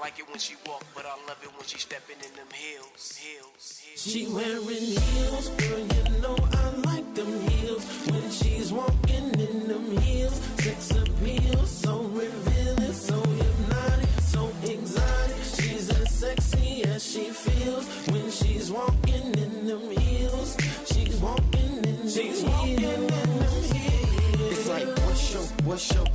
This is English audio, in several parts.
like it when she walk, but I love it when she stepping in them heels. She wearing heels, girl, you know I like them heels. When she's walking in them heels, sex appeal, so revealing, so hypnotic, so exotic. She's as sexy as she feels when she's walking in them heels. She's walking in them heels. It's like,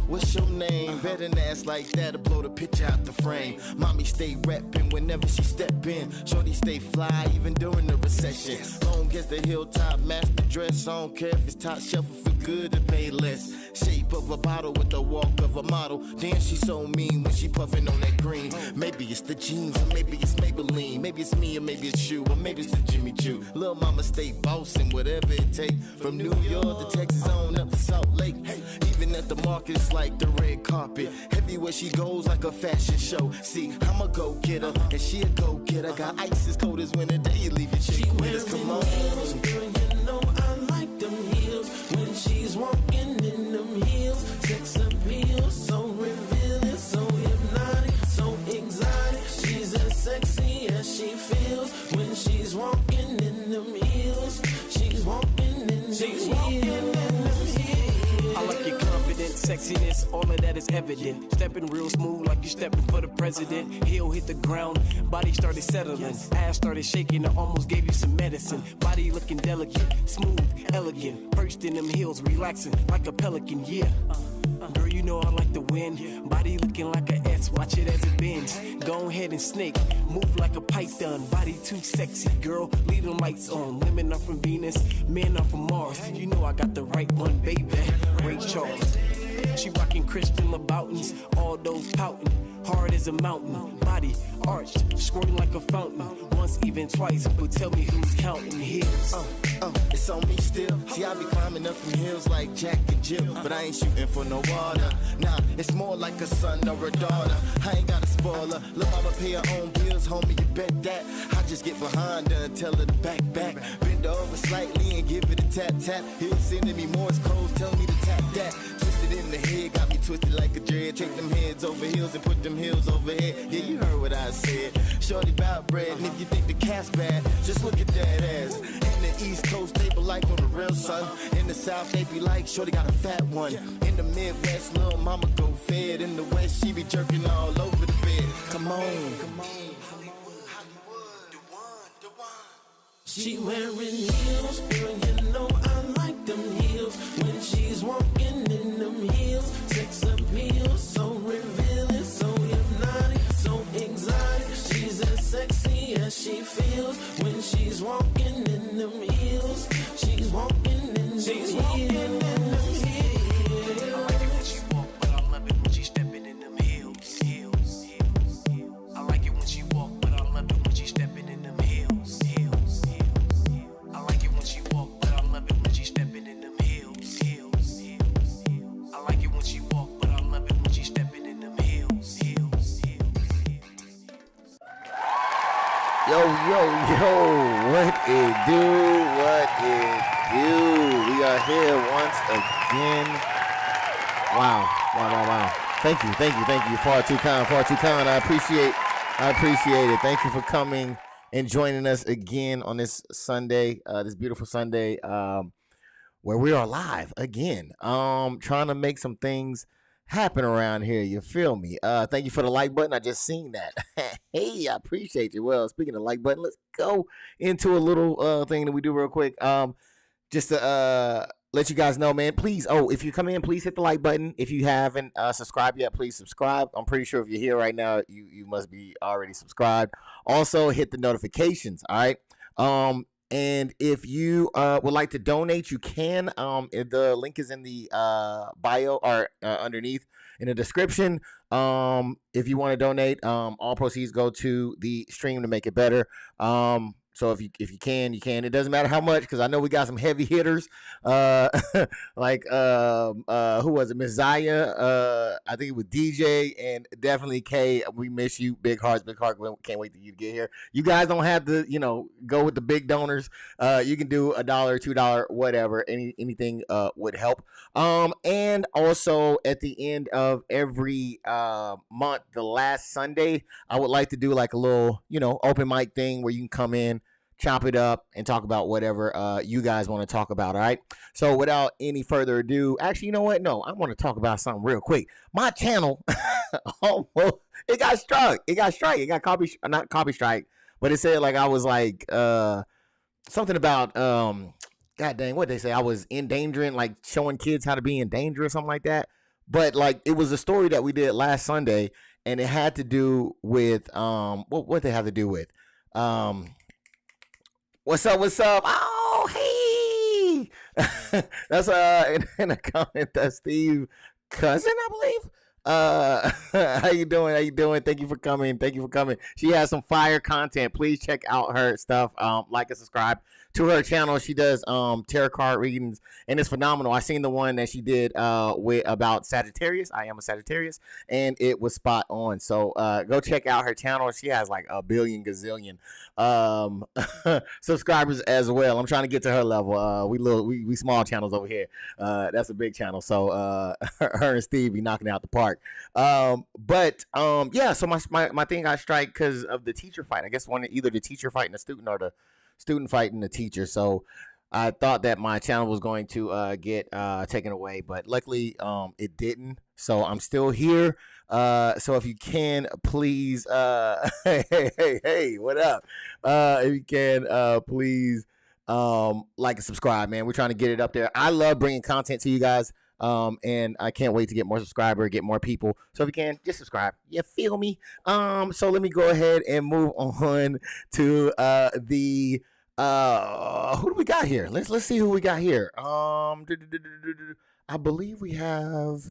what's your name? Better than ass like that to blow the picture out the frame. Mommy stay reppin' whenever she step in. Shorty stay fly even during the recession. Long as the hilltop match the dress. I don't care if it's top shelf or for good to pay less. Shape of a bottle with the walk of a model. Damn, she so mean when she puffin' on that green. Maybe it's the jeans or maybe it's Maybelline. Maybe it's me or maybe it's you or maybe it's the Jimmy Choo. Lil' mama stay bossin' whatever it take. From New York to Texas on up to Salt Lake. Even at the market, it's like the red carpet. Everywhere she goes like a fashion show. See, I'm a go-getter and she a go-getter. Got ice as cold as winter day. You leave your chick with us, come on. Heels, girl, you know I like them heels. When she's walking in them heels, sex appeal, so revealing, so hypnotic, so exotic. She's as sexy as she feels when she's walking in them heels. She's walking in them heels. I like your confidence, sexiness, all of that is evident. Stepping real smooth like you stepping for the president. Heel hit the ground, body started settling. Ass started shaking, I almost gave you some medicine. Body looking delicate, smooth, elegant. Perched in them heels, relaxing like a pelican, yeah. Girl, you know I like to win. Body looking like a S, watch it as it bends. Go ahead and snake, move like a python. Body too sexy, girl, leave them lights on. Women are from Venus, men are from Mars. You know I got the right one, baby. Ray Charles. She rockin' Christian Louboutins, all those pouting. Hard as a mountain, body arched, squirting like a fountain. Once, even twice, but tell me who's counting heels. It's on me still. See, I be climbing up them hills like Jack and Jill, but I ain't shooting for no water. Nah, it's more like a son or a daughter. I ain't got a spoiler. Look, I'ma pay her own bills, homie, you bet that. I just get behind her and tell her to back. Bend her over slightly and give it a tap. He'll sending me Morse codes, tell me to tap that. Twisted in the head, got me twisted like a dread. Take them heads over heels and put them heels over head. Yeah, you heard what I said. Shorty bout bread, and if you think the cat's bad, just look at that ass. In the East Coast, they be like on the real son. In the South, they be like, shorty got a fat one. In the Midwest, little mama go fed. In the West, she be jerking all over the bed. Come on. She wearing heels, girl, you know I like them heels. When she's walking in them heels, sex appeal, so revealing, so hypnotic, so exotic. She's as sexy as she feels when she's walking in them heels. She's walking in them heels. I like it when she walk, but I love it when she stepping in them heels. I like it when she walk, but I love it when she stepping in them heels. I like it when she walk, but I love it when she stepping in them heels. I like it when she walk, but I love it when she stepping in them heels. Yo, what it do? We are here once again. Wow. Thank you. Far too kind. I appreciate it. Thank you for coming and joining us again on this Sunday, this beautiful Sunday, where we are live again. Trying to make some things happen around here. You feel me? Thank you for the like button. I just seen that. Hey, I appreciate you. Well, speaking of like button, let's go into a little thing that we do real quick. Just to let you guys know, man, please, if you come in, please hit the like button. If you haven't subscribed yet, please subscribe. I'm pretty sure if you're here right now, you must be already subscribed. Also, hit the notifications, all right? And if you would like to donate, you can. The link is in the bio or underneath in the description. If you want to donate, all proceeds go to the stream to make it better. So if you can, you can. It doesn't matter how much, because I know we got some heavy hitters. Like who was it? Messiah. I think it was DJ, and definitely K. We miss you. Big hearts, big heart. Can't wait for you to get here. You guys don't have to, go with the big donors. You can do $1, $2, whatever. Anything would help. And also at the end of every month, the last Sunday, I would like to do like a little, open mic thing where you can come in, chop it up, and talk about whatever you guys want to talk about. All right. So without any further ado, actually, you know what? No, I want to talk about something real quick. My channel, it got struck. It got not copy strike, but it said like I was like something about God dang, what they say? I was endangering, like showing kids how to be in danger or something like that. But like it was a story that we did last Sunday, and it had to do with what they have to do with what's up? Oh, hey. That's in a comment that Steve Cousin, I believe. How you doing? Thank you for coming. She has some fire content. Please check out her stuff. Like and subscribe to her channel. She does tarot card readings, and it's phenomenal. I seen the one that she did about Sagittarius. I am a Sagittarius, and it was spot on. So go check out her channel. She has like a billion gazillion subscribers as well. I'm trying to get to her level. We small channels over here. That's a big channel. So her and Steve be knocking out the park. Yeah. So my thing got strike because of the teacher fight. I guess either the teacher fighting the student or the student fighting the teacher. So I thought that my channel was going to get taken away, but luckily it didn't. So I'm still here. So if you can, please, hey, what up? If you can, please like and subscribe, man. We're trying to get it up there. I love bringing content to you guys. And I can't wait to get more subscribers, get more people. So if you can, just subscribe. You feel me? So let me go ahead and move on to the who do we got here? Let's see who we got here. I believe we have,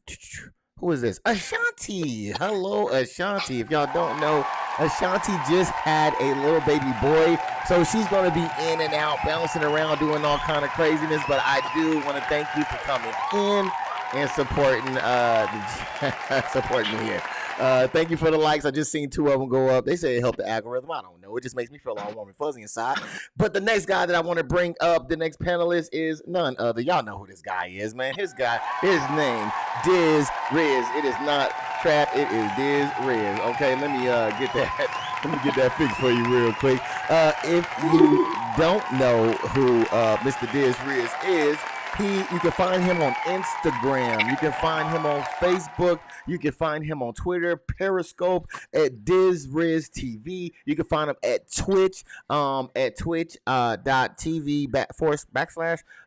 who is this? Ashanti. Hello, Ashanti. If y'all don't know, Ashanti just had a little baby boy, so she's going to be in and out, bouncing around, doing all kind of craziness. But I do want to thank you for coming in and supporting supporting me here. Thank you for the likes. I just seen 2 of them go up. They say it helped the algorithm. I don't know. It just makes me feel all warm and fuzzy inside. But the next guy that I want to bring up, the next panelist, is none other. Y'all know who this guy is, man. His name, Diz Riz. It is not Trap. It is Diz Riz. Okay, let me get that. Let me get that fixed for you real quick. If you don't know who Mr. Diz Riz is, you can find him on Instagram. You can find him on Facebook. You can find him on Twitter, Periscope, at DizRiz TV. You can find him at Twitch, at twitch.tv /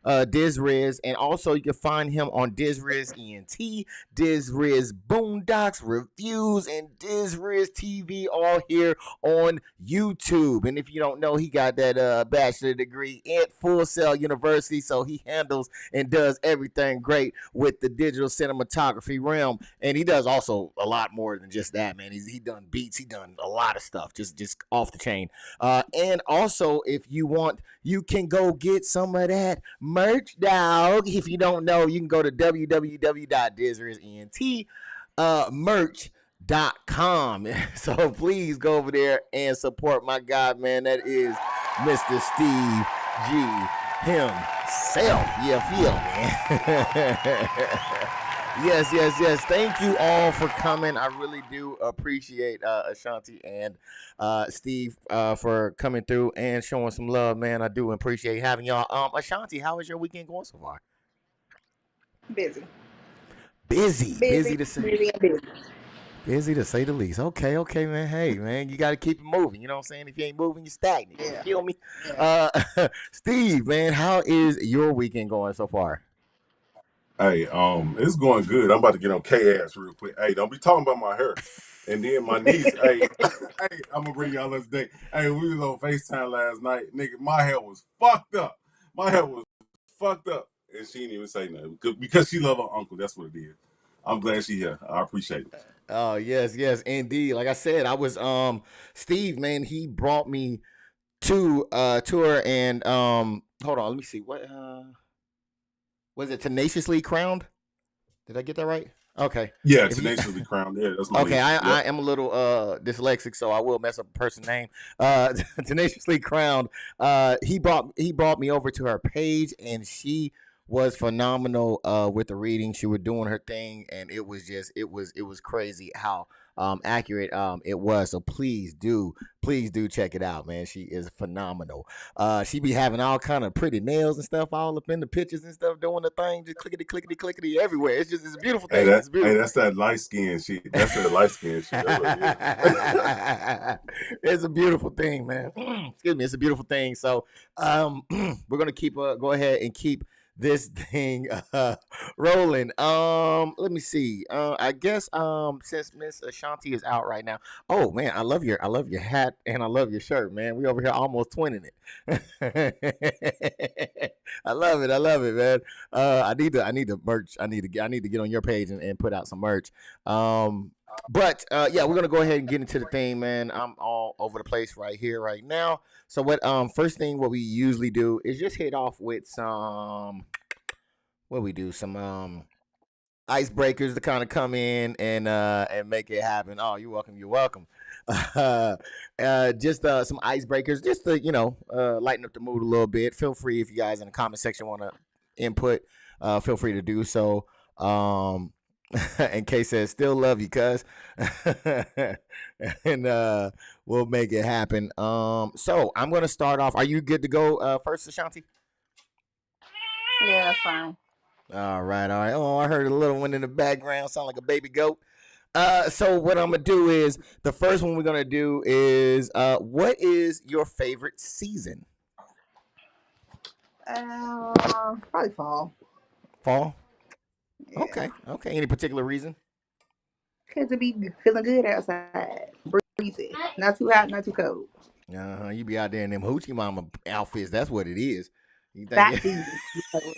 DizRiz. And also you can find him on DizRiz ENT, DizRiz Boondocks, Reviews, and DizRiz TV, all here on YouTube. And if you don't know, he got that bachelor degree at Full Sail University, so he handles and does everything great with the digital cinematography realm. And he does also a lot more than just that, man. He done beats, he done a lot of stuff, just off the chain. And also, if you want, you can go get some of that merch, dog. If you don't know, you can go to www.DizRizENT merch.com. So please go over there and support my guy, man. That is Mr. Steve G himself. You feel me? Yes. Thank you all for coming. I really do appreciate Ashanti and Steve for coming through and showing some love, man. I do appreciate having y'all. Ashanti, how is your weekend going so far? Busy. Busy to say. Busy to say the least. Okay, man. Hey, man, you got to keep it moving. You know what I'm saying? If you ain't moving, you're stagnant. You feel me? Yeah. Steve, man, how is your weekend going so far? Hey, it's going good. I'm about to get on K-ass real quick. Hey, don't be talking about my hair. And then my niece, hey, I'm gonna bring y'all this day. Hey, we was on FaceTime last night. Nigga, my hair was fucked up. And she didn't even say nothing. Because she love her uncle. That's what it is. I'm glad she here. I appreciate it. Oh, yes, indeed. Like I said, I was Steve, man, he brought me to her, and hold on, let me see what was it, tenaciously crowned? Did I get that right? Okay. Yeah, If you tenaciously crowned. Yeah, that's my okay, niece. Yep. I am a little dyslexic, so I will mess up a person's name. Tenaciously crowned. He brought me over to her page, and she was phenomenal with the reading. She was doing her thing, and it was just it was crazy how accurate it was. So please do check it out, man. She is phenomenal. She be having all kind of pretty nails and stuff all up in the pictures and stuff, doing the thing, just clickety clickety clickety everywhere. It's a beautiful thing. It's beautiful. Hey, that's that light skin shit. That's that light skin shit. That's what it is. It's a beautiful thing, man. Excuse me, it's a beautiful thing. So we're gonna keep go ahead and keep this thing rolling. Let me see. I guess since Miss Ashanti is out right now. Oh man, I love your hat and I love your shirt, man. We over here almost twinning it. I love it, man. I need to merch. I need to get on your page and put out some merch. But yeah, we're gonna go ahead and get into the thing, man. I'm all over the place right here, right now. So what first thing what we usually do is just hit off with some some icebreakers to kind of come in and make it happen. Oh, you're welcome. Just some icebreakers, just to lighten up the mood a little bit. Feel free if you guys in the comment section want to input, feel free to do so. And Kay says, still love you, cuz. And we'll make it happen. So I'm gonna start off. Are you good to go first, Ashanti? Yeah, that's fine. All right. Oh, I heard a little one in the background, sound like a baby goat. So what I'm gonna do is the first one we're gonna do is what is your favorite season? Probably fall. Fall? Yeah. Okay. Any particular reason? Because it be feeling good outside. Breezy. Not too hot, not too cold. You be out there in them hoochie mama outfits. That's what it is. You That think season.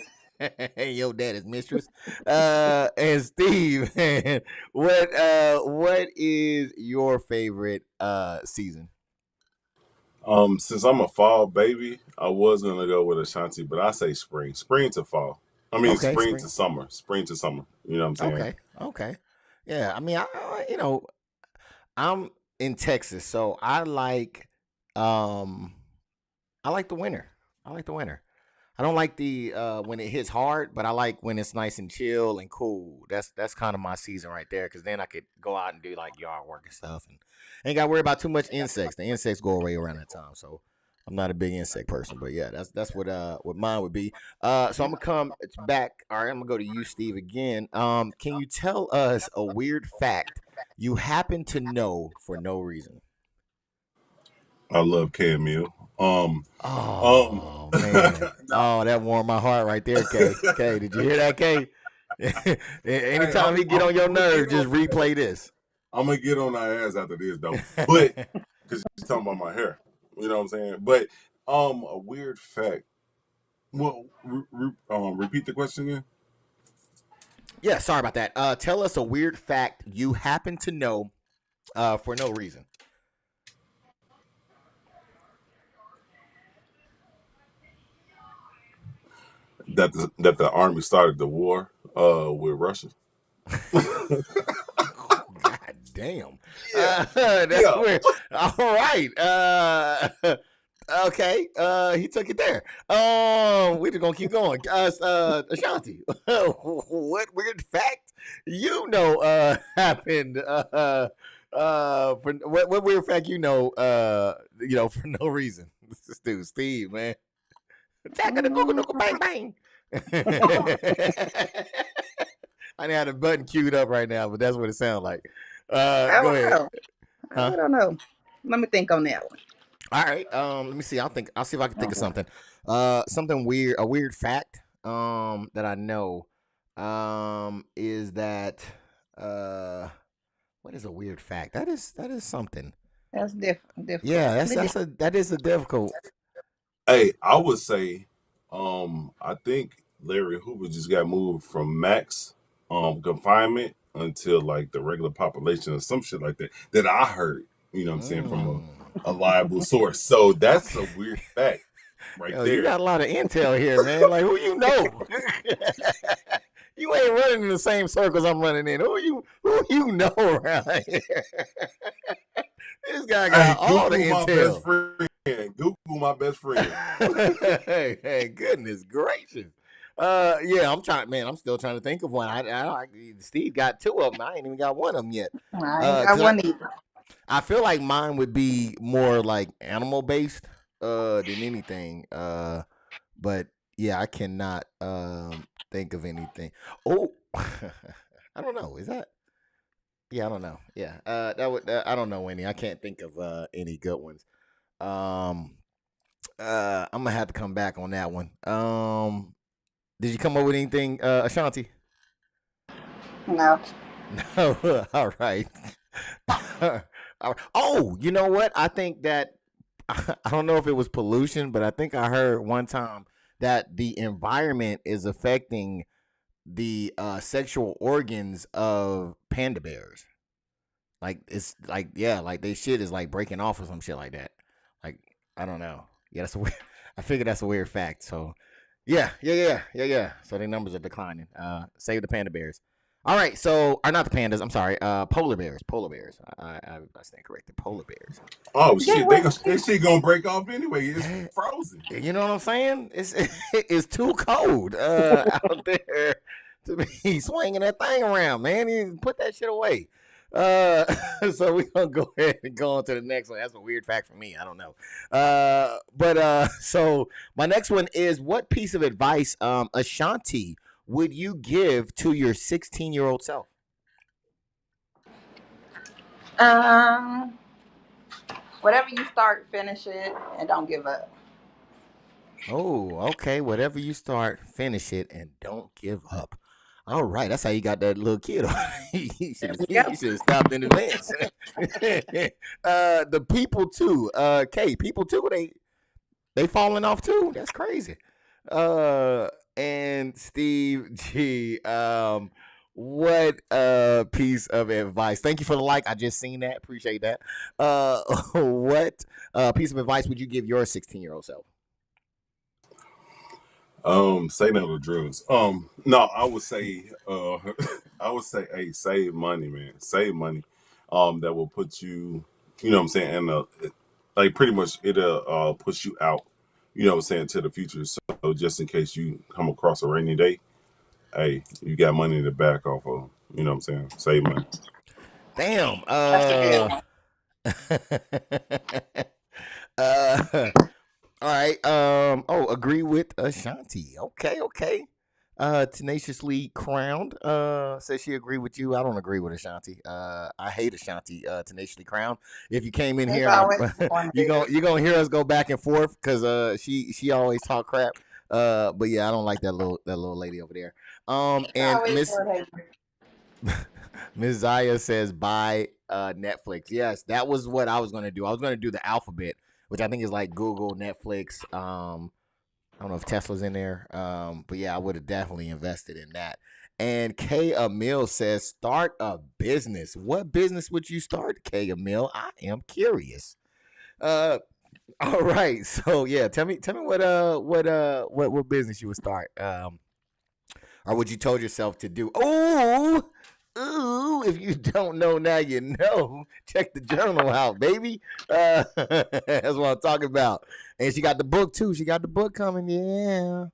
hey, yo, daddy's mistress. And Steve, what is your favorite season? Since I'm a fall baby, I was gonna go with Ashanti, but I say spring to fall. I mean, Okay, spring to summer. You know what I'm saying? Okay. Yeah, I mean, I'm in Texas, so I like the winter. I don't like the when it hits hard, but I like when it's nice and chill and cool. That's kind of my season right there, because then I could go out and do like yard work and stuff, and ain't got to worry about too much insects. The insects go away around that time, so I'm not a big insect person. But yeah, that's what mine would be. So I'm gonna come back. All right, I'm gonna go to you, Steve, again. Can you tell us a weird fact you happen to know for no reason? I love KMU. Oh man! Oh, that warmed my heart right there, Kay. Kay, did you hear that, Kay? Anytime he get on your nerves, just replay this. I'm gonna get on our ass after this though, but because she's talking about my hair, you know what I'm saying. But a weird fact. Well, repeat the question again. Yeah, sorry about that. Tell us a weird fact you happen to know for no reason. That the army started the war with Russia. God damn. That's weird. All right. Okay. He took it there. We're just gonna keep going. Ashanti, what weird fact happened? For what weird fact for no reason? This is dude Steve, man. Attack of the Google bang bang. I didn't have the button queued up right now, but that's what it sounds like. Go ahead. I don't know. Let me think on that one. All right. Let me see. I'll see if I can think of something. Something weird. A weird fact. That I know. Is that what is a weird fact? That is something. That's difficult. Yeah, that is a difficult. Hey, I would say, I think Larry Hoover just got moved from max confinement until like the regular population or some shit like that I heard. You know what I'm saying, a liable source. So that's a weird fact right Yo, there. you got a lot of intel here, man. Like, who you know? You ain't running in the same circles I'm running in. Who you know around here? This guy got all the Google my best intel. friend. Google my best friend. Hey, goodness gracious. Yeah, I'm still trying to think of one. Steve got two of them. I ain't even got one of them yet. I ain't got one either. I feel like mine would be more like animal based than anything. But yeah, I cannot think of anything. Oh, I don't know. Is that? Yeah, I don't know. Yeah, I don't know any. I can't think of any good ones. I'm gonna have to come back on that one. Did you come up with anything, Ashanti? No. No. All right. Oh, you know what? I think that I don't know if it was pollution, but I think I heard one time that the environment is affecting the sexual organs of panda bears. Like it's like like they shit is like breaking off or some shit like that. Like I don't know. Yeah, that's a weird. I figure that's a weird fact. So yeah. So the numbers are declining. Save the panda bears. All right, so or not the pandas. I'm sorry. Polar bears. I stand corrected. Polar bears. Oh shit, that shit gonna break off anyway. It's frozen. You know what I'm saying? It's too cold out there to be swinging that thing around, man. You put that shit away. So we're gonna go ahead and go on to the next one. That's a weird fact for me. I don't know. So my next one is, what piece of advice, Ashanti, would you give to your 16-year-old self? Whatever you start, finish it and don't give up. Oh, okay. Whatever you start, finish it and don't give up. All right, that's how you got that little kid on. You should have stopped in advance. The people too, people too, they falling off too. That's crazy. And Steve G, what piece of advice? Thank you for the like. I just seen that. Appreciate that. What piece of advice would you give your 16-year-old self? Say no to drugs. No, I would say, hey, save money, man. Save money. That will put you, you know what I'm saying, and like pretty much it'll push you out, you know what I'm saying, to the future. So just in case you come across a rainy day, hey, you got money to back off of. You know what I'm saying? Save money. Damn. All right. Agree with Ashanti. Okay. Tenaciously crowned. Says she agree with you. I don't agree with Ashanti. I hate Ashanti. Tenaciously crowned. If you came in here, you're gonna hear us go back and forth because she always talk crap. But yeah, I don't like that little lady over there. And Miss Zaya says buy Netflix. Yes, that was what I was gonna do. I was gonna do the alphabet, which I think is like Google, Netflix. I don't know if Tesla's in there. But yeah, I would have definitely invested in that. And K. Emil says, start a business. What business would you start, K. Emil? I am curious. All right. So yeah, tell me what business you would start. Or would you told yourself to do? Ooh, if you don't know now, you know. Check the journal out, baby. That's what I'm talking about. And she got the book too. She got the book coming. Yeah.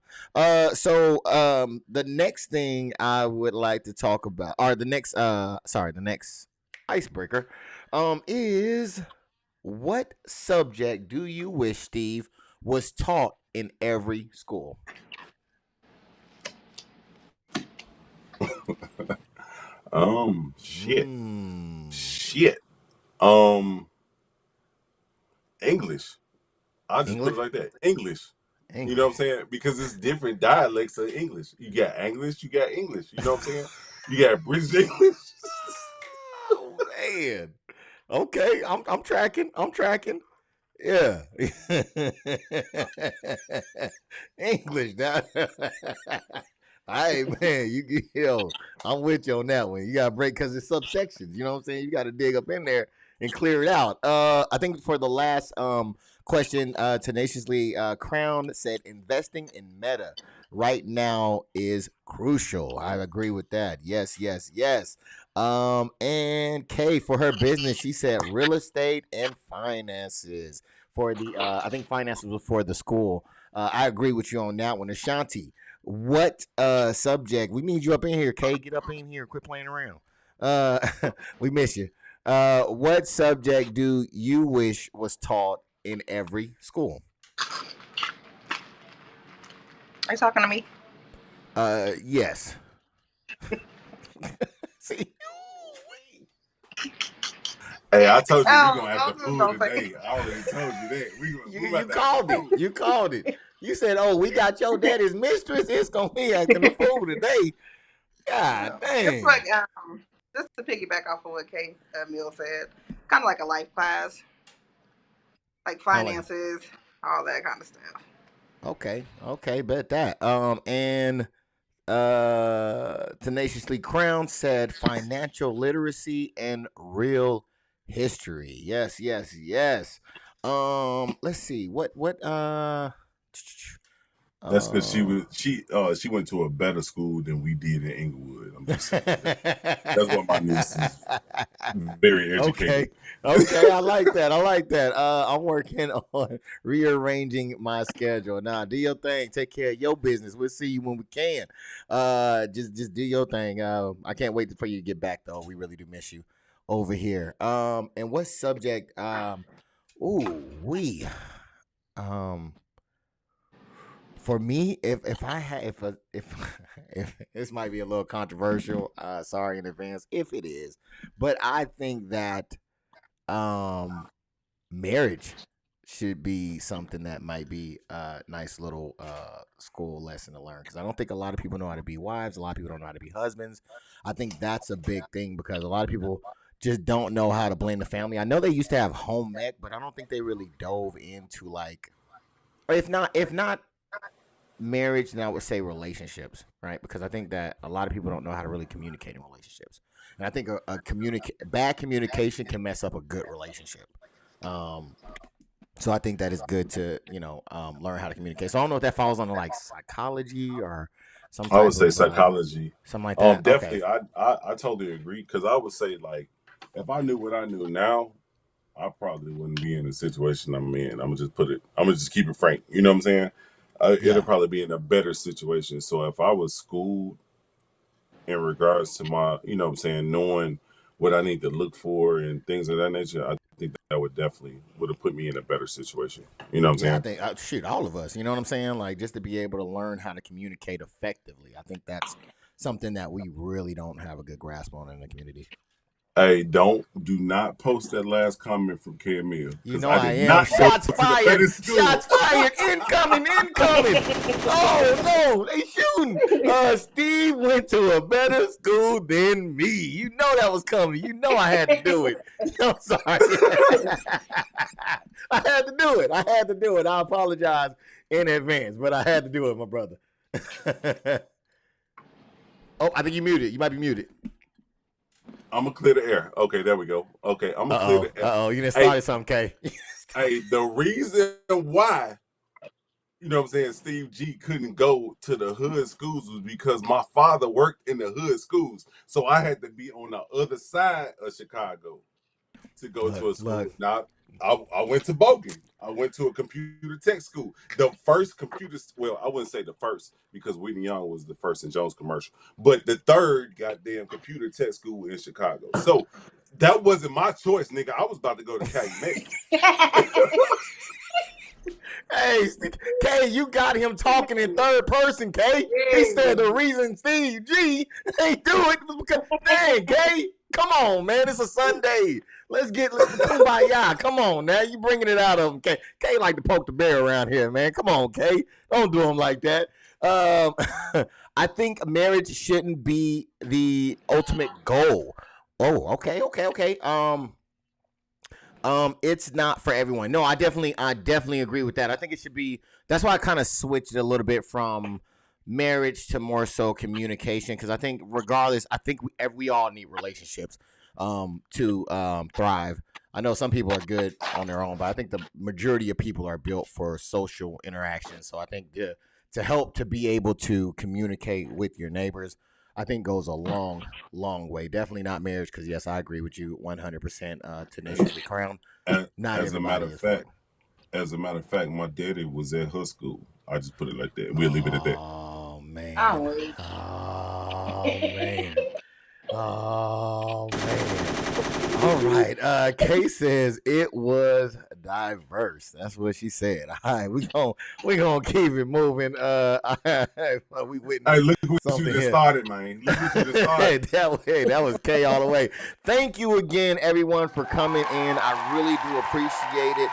So the next thing I would like to talk about, or the next icebreaker, is what subject do you wish, Steve, was taught in every school? Shit. English. I just put it like that. English. You know what I'm saying? Because it's different dialects of English. You got English, you got English. You know what I'm saying? You got British English. Oh man. Okay, I'm tracking. Yeah. English. All right, man. I'm with you on that one. You gotta break because it's subsections. You know what I'm saying? You gotta dig up in there and clear it out. I think for the last question, tenaciously Crown said investing in Meta right now is crucial. I agree with that. Yes, yes, yes. And Kay, for her business, she said real estate and finances for the. I think finances was for the school. I agree with you on that one. Ashanti, what subject? We need you up in here, Kay. Get up in here. Quit playing around. We miss you. What subject do you wish was taught in every school? Are you talking to me? Yes. See, Hey, I told you we gonna have Oh, the just food don't say today. I already told you that. We you about to called have it. You called it. You said, "Oh, we got your daddy's mistress. It's gonna be acting the fool today." God It's dang. like just to piggyback off of what Kay Mill said, kind of like a life class, like finances, all that kind of stuff. Okay, bet that. And tenaciously Crown said financial literacy and real history. Yes, yes, yes. Let's see. What That's because she went to a better school than we did in Inglewood. I'm just saying. That's what my niece is very educated. Okay, I like that. I'm working on rearranging my schedule. Now, do your thing. Take care of your business. We'll see you when we can. Just do your thing. I can't wait for you to get back though. We really do miss you over here. And what subject? For me, if I had if this might be a little controversial, sorry in advance if it is, but I think that marriage should be something that might be a nice little school lesson to learn because I don't think a lot of people know how to be wives. A lot of people don't know how to be husbands. I think that's a big thing because a lot of people just don't know how to blend the family. I know they used to have home ec, but I don't think they really dove into like, or if not marriage, then I would say relationships, right? Because I think that a lot of people don't know how to really communicate in relationships, and I think bad communication can mess up a good relationship. So I think that is good to learn how to communicate. So I don't know if that falls under like psychology or some type I would say of psychology. something like that. Definitely. Okay. I totally agree because I would say like if I knew what I knew now, I probably wouldn't be in the situation I'm in. I'm gonna just keep it frank. You know what I'm saying? It'll Yeah. probably be in a better situation. So if I was schooled in regards to my, you know what I'm saying, knowing what I need to look for and things of that nature, I think that would have put me in a better situation. You know what I'm Yeah, I saying? think all of us. You know what I'm saying? Like just to be able to learn how to communicate effectively. I think that's something that we really don't have a good grasp on in the community. Hey, do not post that last comment from KML You because know I I did am. not go Shots to the fired. better school. Shots fired. Incoming. Oh no, they shooting. Steve went to a better school than me. You know that was coming. You know I had to do it. I'm sorry. I had to do it. I apologize in advance, but I had to do it, my brother. Oh, I think you muted. You might be muted. I'm gonna clear the air. Okay, there we go. Okay, I'm gonna clear the air. You done started something, Kay. Hey, the reason why, you know what I'm saying, Steve G couldn't go to the hood schools was because my father worked in the hood schools. So I had to be on the other side of Chicago to go to a school. Look. Now, I went to Bogan. I went to a computer tech school. The first I wouldn't say the first because Whitney Young was the first in Jones Commercial, but the third goddamn computer tech school in Chicago. So that wasn't my choice, nigga. I was about to go to Calumet. Hey, Kay, you got him talking in third person, Kay. He said the reason Steve G ain't do it was because, dang, Kay, come on, man. It's a Sunday. Let's kumbaya. Come on, now. You bringing it out of him, Kay. Kay like to poke the bear around here, man. Come on, Kay. Don't do him like that. I think marriage shouldn't be the ultimate goal. Oh, okay. It's not for everyone. No, I definitely agree with that. I think it should be. That's why I kind of switched it a little bit from marriage to more so communication because I think regardless, I think we all need relationships to thrive. I know some people are good on their own, but I think the majority of people are built for social interaction. So I think to help to be able to communicate with your neighbors, I think goes a long, long way. Definitely not marriage, because yes, I agree with you 100%. Tenaciously crowned. Not As a matter everybody of is for it. fact, my daddy was at her school. I just put it like that. We'll leave it at that. Oh man. I'm weak. Oh man. Oh man. All right. Kay says it was diverse. That's what she said. All right, we gonna keep it moving. We witnessed Hey, look what something you just here. started, man. Look what you just started. that was Kay all the way. Thank you again, everyone, for coming in. I really do appreciate it.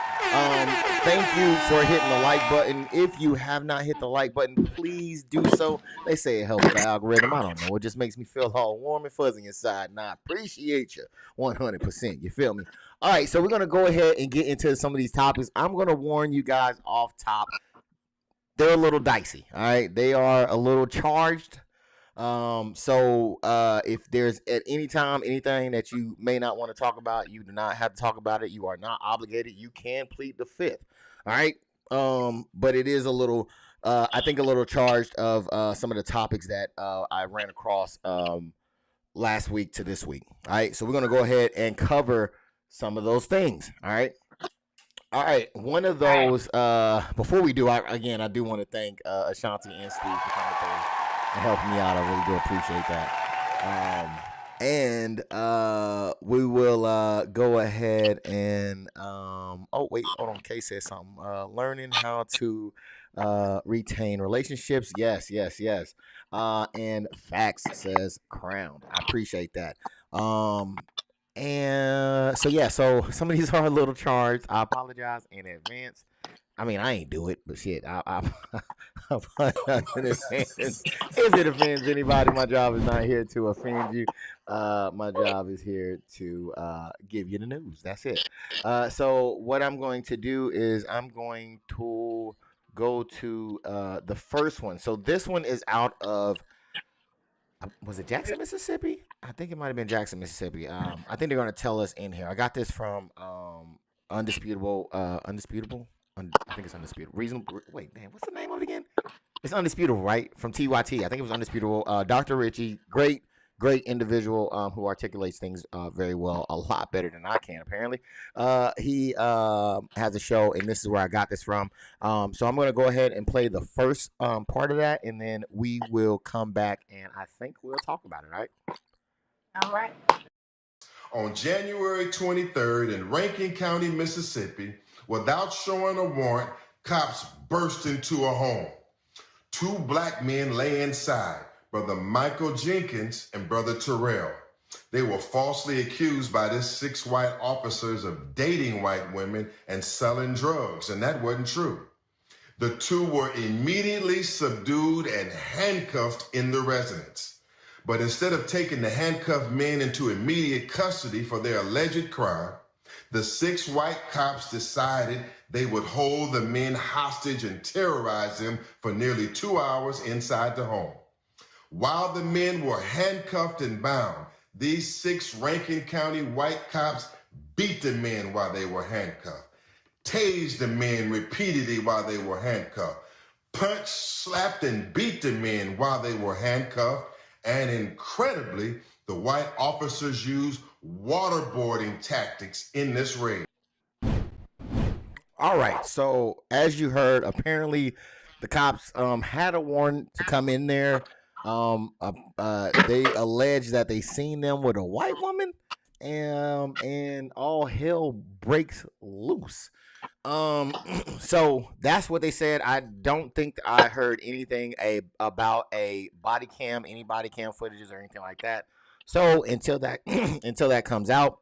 Thank you for hitting the like button. If you have not hit the like button, please do so. They say it helps the algorithm. I don't know. It just makes me feel all warm and fuzzy inside. And I appreciate you 100%. You feel me? All right, so we're going to go ahead and get into some of these topics. I'm going to warn you guys off top. They're a little dicey, all right? They are a little charged. So if there's at any time anything that you may not want to talk about, you do not have to talk about it. You are not obligated. You can plead the fifth, all right? But it is a little, I think, a little charged of some of the topics that I ran across last week to this week, all right? So we're going to go ahead and cover some of those things, all right? All right, one of those, before we do, I do want to thank Ashanti and Steve for coming through and helping me out. I really do appreciate that. And we will go ahead and, oh, wait, hold on, Kay said something. Learning how to retain relationships. Yes. And Facts says crowned. I appreciate that. And so some of these are a little charged. I apologize in advance. I mean, I ain't do it, but shit, I apologize in advance. If it offends anybody, my job is not here to offend you. My job is here to give you the news. That's it. So what I'm going to do is I'm going to go to the first one. So this one is out of, was it Jackson, Mississippi? I think it might have been Jackson, Mississippi. I think they're going to tell us in here. I got this from Undisputable. I think it's Undisputable. Reasonable. Wait, man, what's the name of it again? It's Undisputable, right? From TYT. I think it was Undisputable. Dr. Richie, great individual who articulates things very well, a lot better than I can, apparently. He has a show, and this is where I got this from. So I'm going to go ahead and play the first part of that, and then we will come back, and I think we'll talk about it, all right? All right. On January 23rd in Rankin County, Mississippi, without showing a warrant, cops burst into a home. Two black men lay inside, Brother Michael Jenkins and Brother Terrell. They were falsely accused by these 6 white officers of dating white women and selling drugs, and that wasn't true. The two were immediately subdued and handcuffed in the residence. But instead of taking the handcuffed men into immediate custody for their alleged crime, the 6 white cops decided they would hold the men hostage and terrorize them for nearly 2 hours inside the home. While the men were handcuffed and bound, these 6 Rankin County white cops beat the men while they were handcuffed, tased the men repeatedly while they were handcuffed, punched, slapped, and beat the men while they were handcuffed, and incredibly, the white officers used waterboarding tactics in this raid. All right, so as you heard, apparently the cops had a warrant to come in there. They allege that they seen them with a white woman, and all hell breaks loose. So that's what they said. I don't think I heard anything about any body cam footages or anything like that. So until that comes out,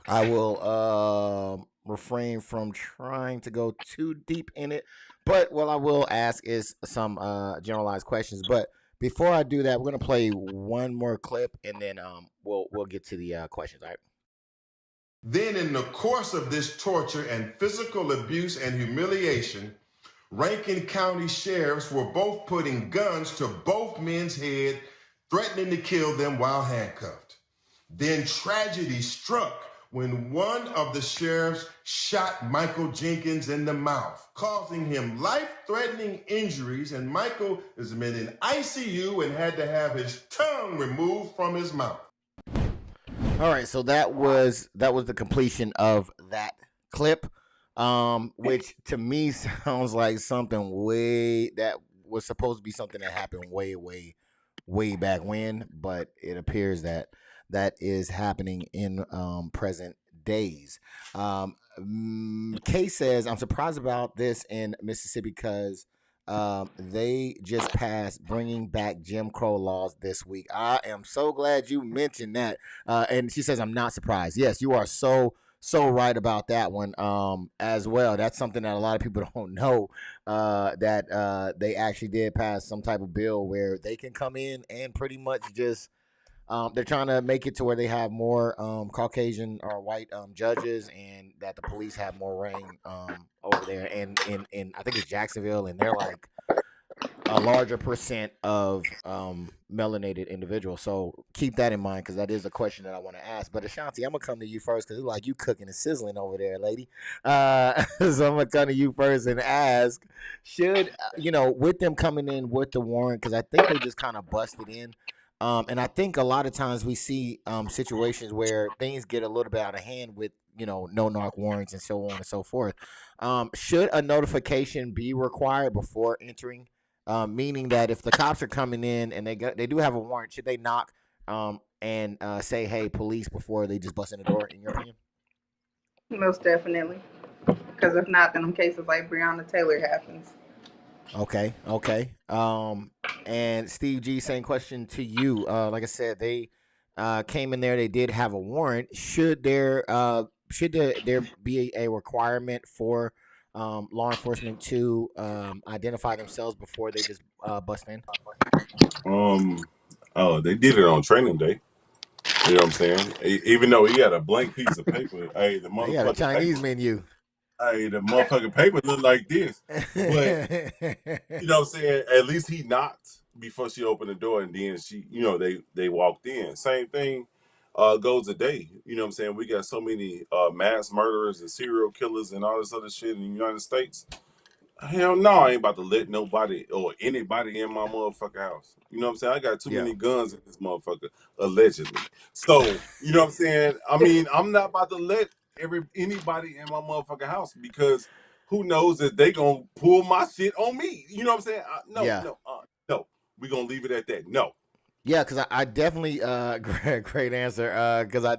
I will refrain from trying to go too deep in it. But what I will ask is some generalized questions. But before I do that, we're gonna play one more clip, and then we'll get to the questions. All right. Then in the course of this torture and physical abuse and humiliation, Rankin County sheriffs were both putting guns to both men's head, threatening to kill them while handcuffed. Then tragedy struck when one of the sheriffs shot Michael Jenkins in the mouth, causing him life-threatening injuries, and Michael is admitted in ICU and had to have his tongue removed from his mouth. All right, so that was the completion of that clip, which to me sounds like something that was supposed to be something that happened way back when, but it appears that is happening in present days. Kay says, I'm surprised about this in Mississippi because they just passed bringing back Jim Crow laws this week. I am so glad you mentioned that. And she says, I'm not surprised. Yes, you are so right about that one as well. That's something that a lot of people don't know, that they actually did pass some type of bill where they can come in and pretty much just they're trying to make it to where they have more Caucasian or white judges, and that the police have more reign over there. And in I think it's Jacksonville, and they're like a larger percent of melanated individuals. So keep that in mind, because that is a question that I want to ask. But Ashanti, I'm gonna come to you first because it's like you cooking and sizzling over there, lady. So I'm gonna come to you first and ask: should with them coming in with the warrant, because I think they just kind of busted in. And I think a lot of times we see situations where things get a little bit out of hand with, no-knock warrants and so on and so forth. Should a notification be required before entering? Meaning that if the cops are coming in and they do have a warrant, should they knock and say, hey, police, before they just bust in the door, in your opinion? Most definitely. Because if not, then in cases like Breonna Taylor happens. Okay. And Steve G, same question to you. Like I said, they came in there. They did have a warrant. Should there be a requirement for law enforcement to identify themselves before they just bust in? They did it on training day. You know what I'm saying? Even though he had a blank piece of paper, hey, the motherfucking They had a Chinese menu. Hey, the motherfucking paper looked like this. But you know what I'm saying? At least he knocked before she opened the door, and then she, they walked in. Same thing goes today. You know what I'm saying? We got so many mass murderers and serial killers and all this other shit in the United States. Hell no, I ain't about to let nobody or anybody in my motherfucking house. You know what I'm saying? I got too many guns in this motherfucker, allegedly. So, you know what I'm saying? I mean, I'm not about to let anybody in my motherfucking house, because who knows if they gonna pull my shit on me. You know what I'm saying? No. We're gonna leave it at that. No. Yeah, because I definitely great answer. Because I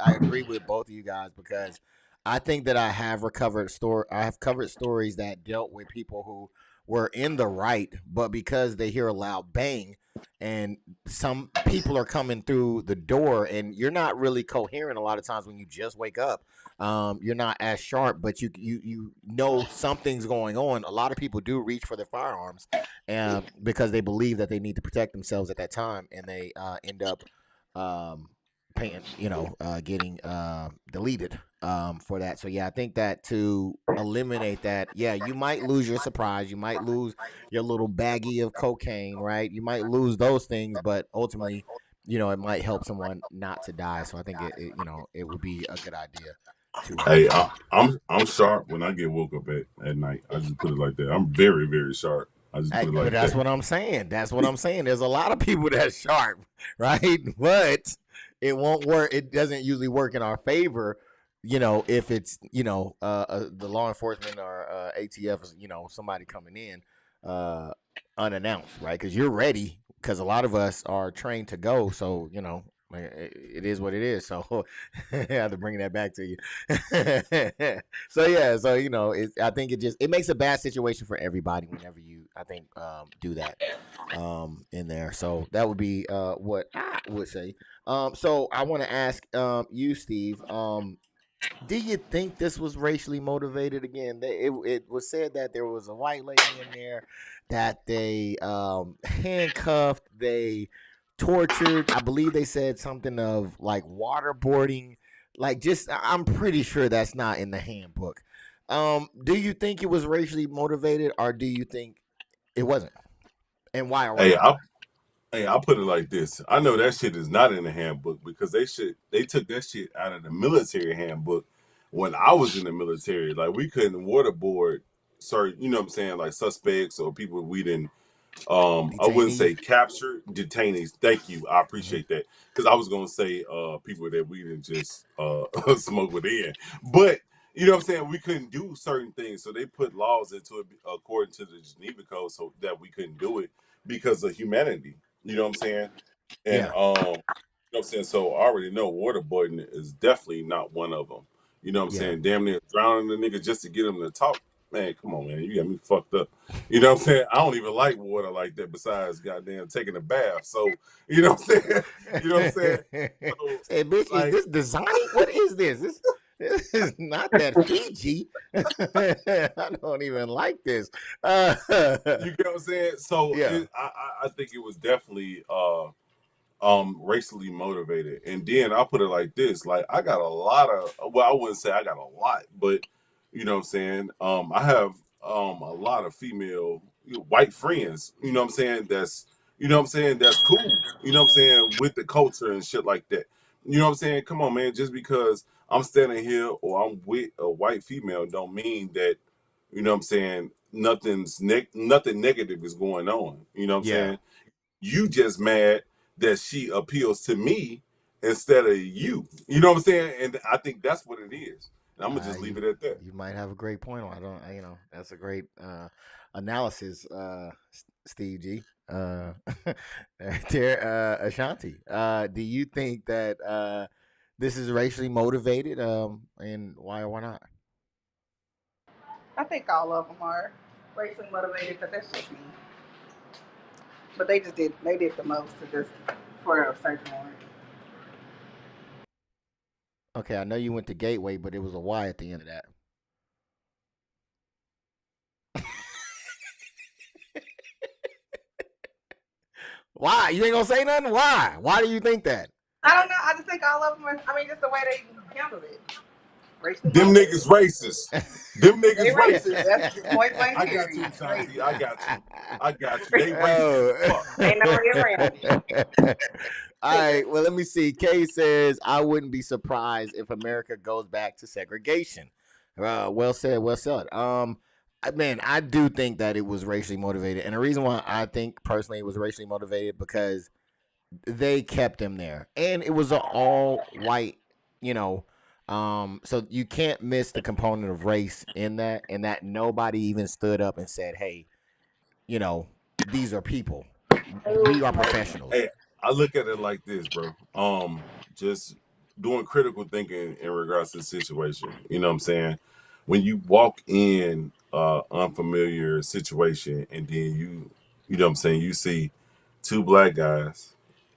agree with both of you guys, because I think that I have covered stories that dealt with people who were in the right, but because they hear a loud bang and some people are coming through the door and you're not really coherent a lot of times when you just wake up. You're not as sharp, but you know something's going on. A lot of people do reach for their firearms because they believe that they need to protect themselves at that time, and they end up getting deleted for that. So yeah, I think that to eliminate that, you might lose your surprise, you might lose your little baggie of cocaine, right? You might lose those things, but ultimately, it might help someone not to die. So I think it would be a good idea. Hey, I'm sharp when I get woke up at night. I just put it like that. I'm very, very sharp. I just put it like but that's that. what I'm saying. That's what I'm saying. There's a lot of people that's sharp, right? But it won't work. It doesn't usually work in our favor, if it's, the law enforcement or ATF, somebody coming in unannounced, right? Because you're ready, because a lot of us are trained to go. So, it is what it is. So I have to bring that back to you. I think it makes a bad situation for everybody whenever you, I think, do that in there. So that would be what I would say. So I want to ask you, Steve. Do you think this was racially motivated? Again, it was said that there was a white lady in there that they handcuffed, they tortured. I believe they said something of like waterboarding. I'm pretty sure that's not in the handbook. Do you think it was racially motivated, or do you think it wasn't? And why? Hey, I'll put it like this. I know that shit is not in the handbook because they took that shit out of the military handbook when I was in the military. Like we couldn't waterboard certain, you know what I'm saying, like suspects or people we didn't I wouldn't Detainees. say capture detainees. Thank you. I Mhm. appreciate that. Because I was gonna say people that we didn't just smoke within. But you know what I'm saying? We couldn't do certain things. So they put laws into it according to the Geneva Code so that we couldn't do it because of humanity. You know what I'm saying? And Yeah, you know what I'm saying? So I already know waterboarding is definitely not one of them. You know what I'm yeah. saying? Damn near drowning the nigga just to get him to talk. Man, come on, man. You got me fucked up. You know what I'm saying? I don't even like water like that besides goddamn taking a bath. So, you know what I'm saying? You know what I'm saying? So, Say, bitch, is like, this Dasani? What is this? This is not that Fiji. I don't even like this. you get what I'm saying? So Yeah, I think it was definitely racially motivated. And then I'll put it like this, like I got a lot of, well, I wouldn't say I got a lot, but you know what I'm saying, I have a lot of female white friends, you know what I'm saying, that's, you know what I'm saying, that's cool, you know what I'm saying, with the culture and shit like that. You know what I'm saying? Come on, man, just because I'm standing here or I'm with a white female don't mean that, you know what I'm saying, nothing negative is going on. You know what I'm yeah. saying? You just mad that she appeals to me instead of you. You know what I'm saying? And I think that's what it is. And I'm gonna just leave You it at that. you might have a great point on. That's a great analysis, Steve G. There, Ashanti. Do you think that this is racially motivated? And why or why not? I think all of them are racially motivated, but that's just me. But they did the most to just for a search warrant. Okay, I know you went to Gateway, but it was a Y at the end of that. Why? You ain't gonna say nothing? Why? Why do you think that? I don't know. I just think all of them are. I mean, just the way they handled it, racially Them motivated. niggas racist. Them They niggas racist. racist. That's the point blank I got period. you, Ashanti. I Racist. got you. I got you. They racist as Oh. fuck. Ain't no way around it. All right. Well, let me see. Kay says, I wouldn't be surprised if America goes back to segregation. Well said. Well said. Man, I do think that it was racially motivated. And the reason why I think personally it was racially motivated because they kept him there. And it was an all white, you know. So you can't miss the component of race in that, and that nobody even stood up and said, hey, you know, these are people. We are professionals. Hey, I look at it like this, bro. Just doing critical thinking in regards to the situation. You know what I'm saying? When you walk in unfamiliar situation and then you know what I'm saying, you see two black guys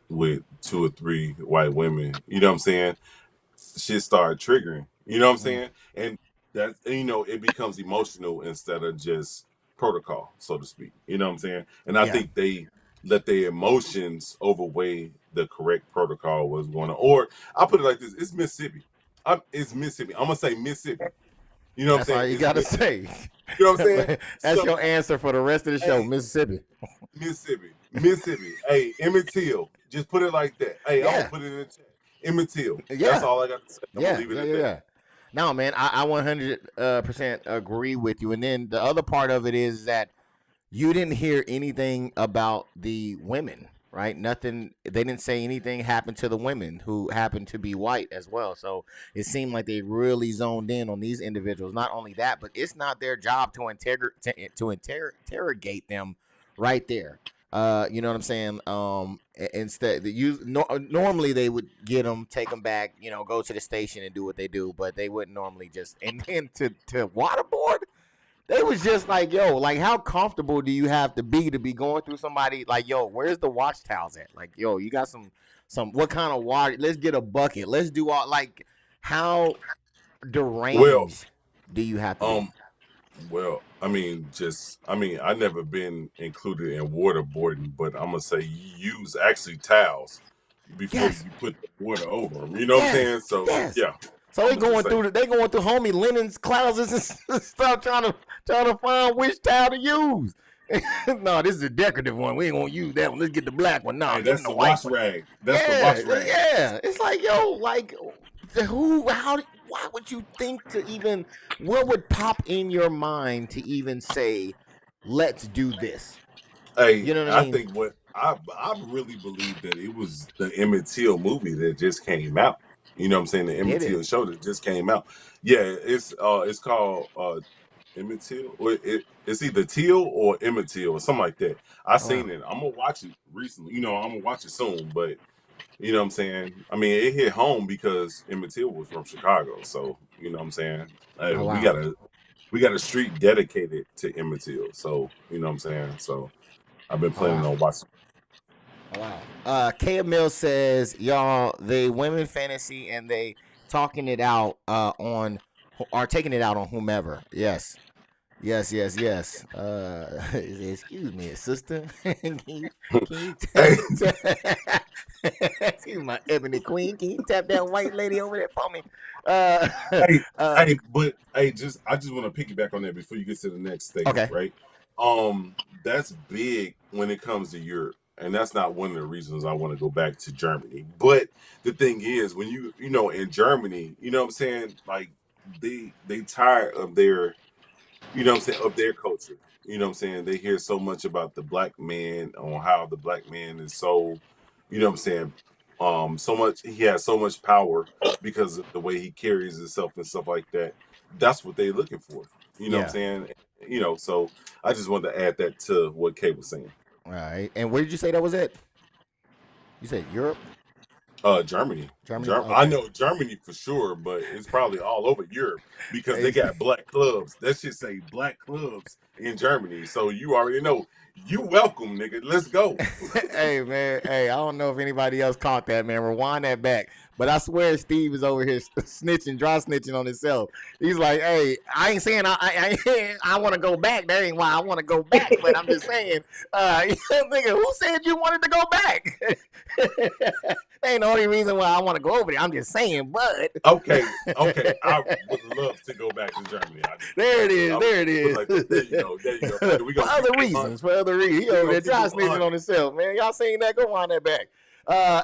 with two or three white women, you know what I'm saying? Shit start triggering. You know what I'm Mm. saying? And that, you know, it becomes emotional instead of just protocol, so to speak. You know what I'm saying? And I Yeah. think they let their emotions overweigh the correct protocol was going on. Or I put it like this: it's Mississippi. It's Mississippi. I'm gonna say Mississippi. You know what I'm That's all saying? you It's gotta Mississippi. say. You know what I'm saying? That's So, your answer for the rest of the show, hey, Mississippi. Mississippi. Hey, Emmett Till. Just put it like that. Hey, I'm gonna Yeah, put it in the chat. Emmett Till. That's yeah, all I got to say. I'm gonna yeah, leave it yeah, at yeah, that. yeah. No, man, I 100% agree with you. And then the other part of it is that you didn't hear anything about the women, right? Nothing. They didn't say anything happened to the women who happened to be white as well. So it seemed like they really zoned in on these individuals. Not only that, but it's not their job to interrogate them right there. You know what I'm saying? Instead, normally they would get them, take them back, you know, go to the station and do what they do, but they wouldn't normally just and then to waterboard. They was just like, yo, like, how comfortable do you have to be going through somebody like, yo, where's the wash towels at? Like, yo, you got what kind of water? Let's get a bucket. Let's do all like, how Well, deranged do you have to be? um, well, I mean, I never been included in waterboarding, but I'm gonna say you use actually towels before Yes, you put the water over them. You know what I'm yes, saying? So yes. yeah, So I'm gonna just say they going through homie Lennon's closets and stuff, trying to find which towel to use. No, this is a decorative one. We ain't gonna use that one. Let's get the black one. No, Hey, give him that's the the white wash one. rag. That's the Yeah, wash rag. yeah. It's like, yo, like, why would you think to even, what would pop in your mind to even say, let's do this? Hey, You know what I I mean? think what I really believe that it was the Emmett Till movie that just came out. You know what I'm saying? The Emmett Did it? Till show that just came out. Yeah, it's called Emmett Till. Or it's either Till or Emmett Till or something like that. I Oh, wow. seen it. I'm gonna watch it recently. You know, I'm gonna watch it soon. But you know what I'm saying? I mean, it hit home because Emmett Till was from Chicago. So you know what I'm saying? Oh, We wow. got a street dedicated to Emmett Till. So you know what I'm saying? So I've been Oh, planning wow. on watching. Oh, wow. Kaya Mills says, y'all, they women fantasy and they talking it out on, are taking it out on whomever. Yes. Yes, yes, yes. Excuse me, sister. Can you Hey, excuse my ebony queen? Can you tap that white lady over there for me? Uh, hey, uh, but hey, I just want to piggyback on that before you get to the next statement, okay. right? That's big when it comes to Europe, and that's not one of the reasons I want to go back to Germany. But the thing is, when you know in Germany, you know what I'm saying, like they tired of their, you know what I'm saying, of their culture. You know what I'm saying? They hear so much about the black man, on how the black man is so, you know what I'm saying, so much, he has so much power because of the way he carries himself and stuff like that. That's what they're looking for. You know what I'm Yeah. saying? You know, so I just wanted to add that to what Kay was saying. All right. And where did you say that was at? You said Europe? Germany. Germany? I Okay. know Germany for sure, but it's probably all over Europe because they Hey, got black clubs. That should say black clubs in Germany. So you already know. You welcome, nigga. Let's go. hey, man. Hey, I don't know if anybody else caught that, man. Rewind that back. But I swear Steve is over here snitching, dry snitching on himself. He's like, hey, I ain't saying I want to go back. That ain't why I want to go back. But I'm just saying, nigga, who said you wanted to go back? That ain't the only reason why I want to go over there. I'm just saying, but Okay, okay. I would love to go back to Germany. there it is. I There it was is. like that. There you go. There you go. Hey, we For gonna keep other it 100. reasons. For other reasons. He We over gonna there keep dry it snitching 100. on himself, man. Y'all seen that? Go on that back.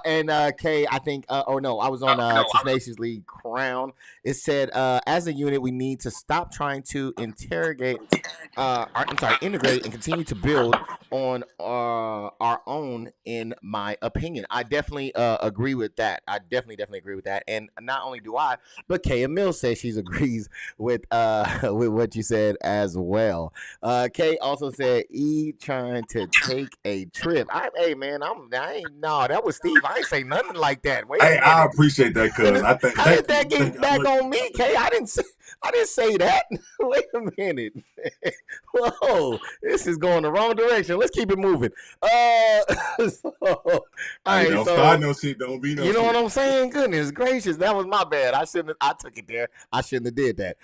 And Kay, I think, or no, I was on Tenaciously Crown. It said, as a unit, we need to stop trying to interrogate. Integrate and continue to build on our own. In my opinion, I definitely agree with that. I definitely agree with that. And not only do I, but Kay Mills says she agrees with with what you said as well. Kay also said E trying to take a trip. Hey man, I ain't no, that was Steve. I ain't say nothing like that. Wait a Hey, I minute. appreciate that, cuz. I think. How did Thank that you. Thank get you. back on me, Kay? I didn't say that. Wait a minute. Whoa, this is going the wrong direction. Let's keep it moving. All Hey, right, don't so start no shit. Don't be no you know what shit. I'm saying? Goodness gracious, that was my bad. I shouldn't. I took it there. I shouldn't have did that.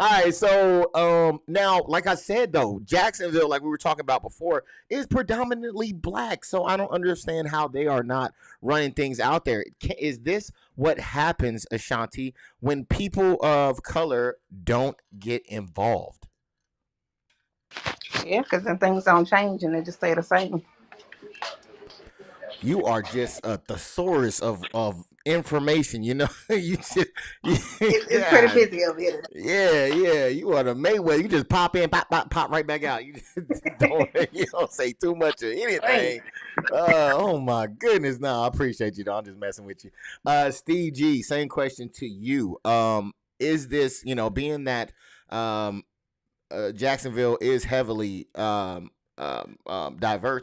All right, so now, like I said though, Jacksonville, like we were talking about before, is predominantly black. So I don't understand how they are not running things out there. Is this what happens, Ashanti, when people of color don't get involved? Yeah, because then things don't change and they just stay the same. You are just a thesaurus of information. You know, you just It's pretty God, busy over here. yeah. You are the Mayweather. You just pop in, pop right back out. You just don't say too much of Right. anything. Oh my goodness, no, I appreciate you. Though. I'm just messing with you. Steve G, same question to you. Is this, being that Jacksonville is heavily diverse,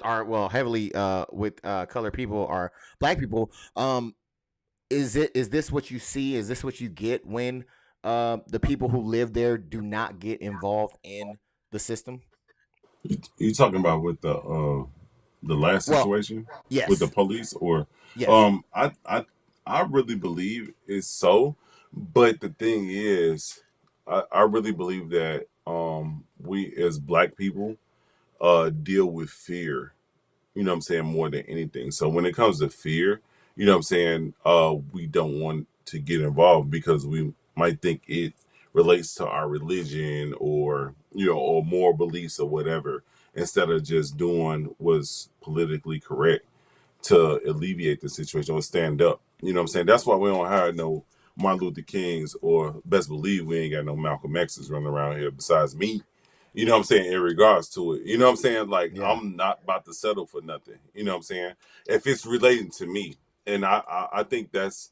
or well, heavily with colored people or black people. Is this what you see? Is this what you get when the people who live there do not get involved in the system? You talking about with the last Well, situation with the yes, police, or yes. I really believe it's so, but the thing is, I really believe that we as black people deal with fear, you know what I'm saying, more than anything. So when it comes to fear, you know what I'm saying, we don't want to get involved because we might think it relates to our religion or, or moral beliefs or whatever, instead of just doing what's politically correct to alleviate the situation or stand up. You know what I'm saying? That's why we don't hire no Martin Luther Kings, or best believe we ain't got no Malcolm X's running around here besides me. You know what I'm saying? In regards to it. You know what I'm saying? Like, Yeah. I'm not about to settle for nothing. You know what I'm saying? If it's relating to me. And I think that's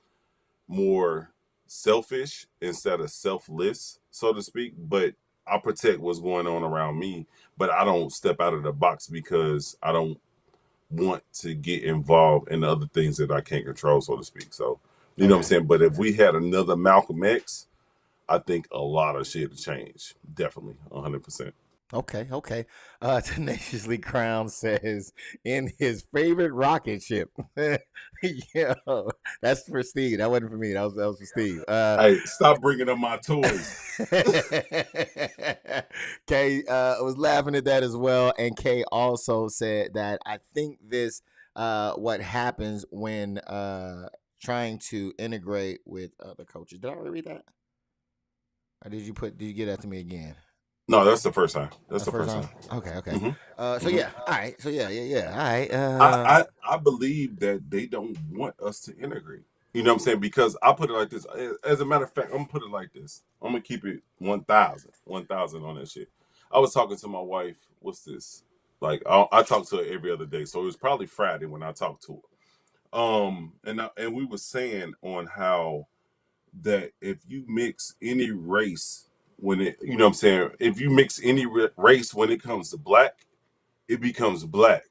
more selfish instead of selfless, so to speak. But I protect what's going on around me. But I don't step out of the box because I don't want to get involved in other things that I can't control, so to speak. So, you know what I'm saying? But if we had another Malcolm X, I think a lot of shit would change. Definitely, 100%. Okay. Tenaciously Crown says in his favorite rocket ship. Yeah, that's for Steve. That wasn't for me. That was for Steve. Hey, stop bringing up my toys. Kay was laughing at that as well, and Kay also said that I think this what happens when trying to integrate with other coaches. Did I already read that? Or did you get that to me again? No, that's the first time. That's the first time. Okay. Mm-hmm. So yeah, all right. So yeah. All right. I believe that they don't want us to integrate. You know what I'm saying? Because I put it like this. As a matter of fact, I'm gonna put it like this. I'm gonna keep it 1,000 on that shit. I was talking to my wife. What's this? Like I talk to her every other day, so it was probably Friday when I talked to her. And we were saying on how that if you mix any race when it, you know what I'm saying, if you mix any race when it comes to black, it becomes black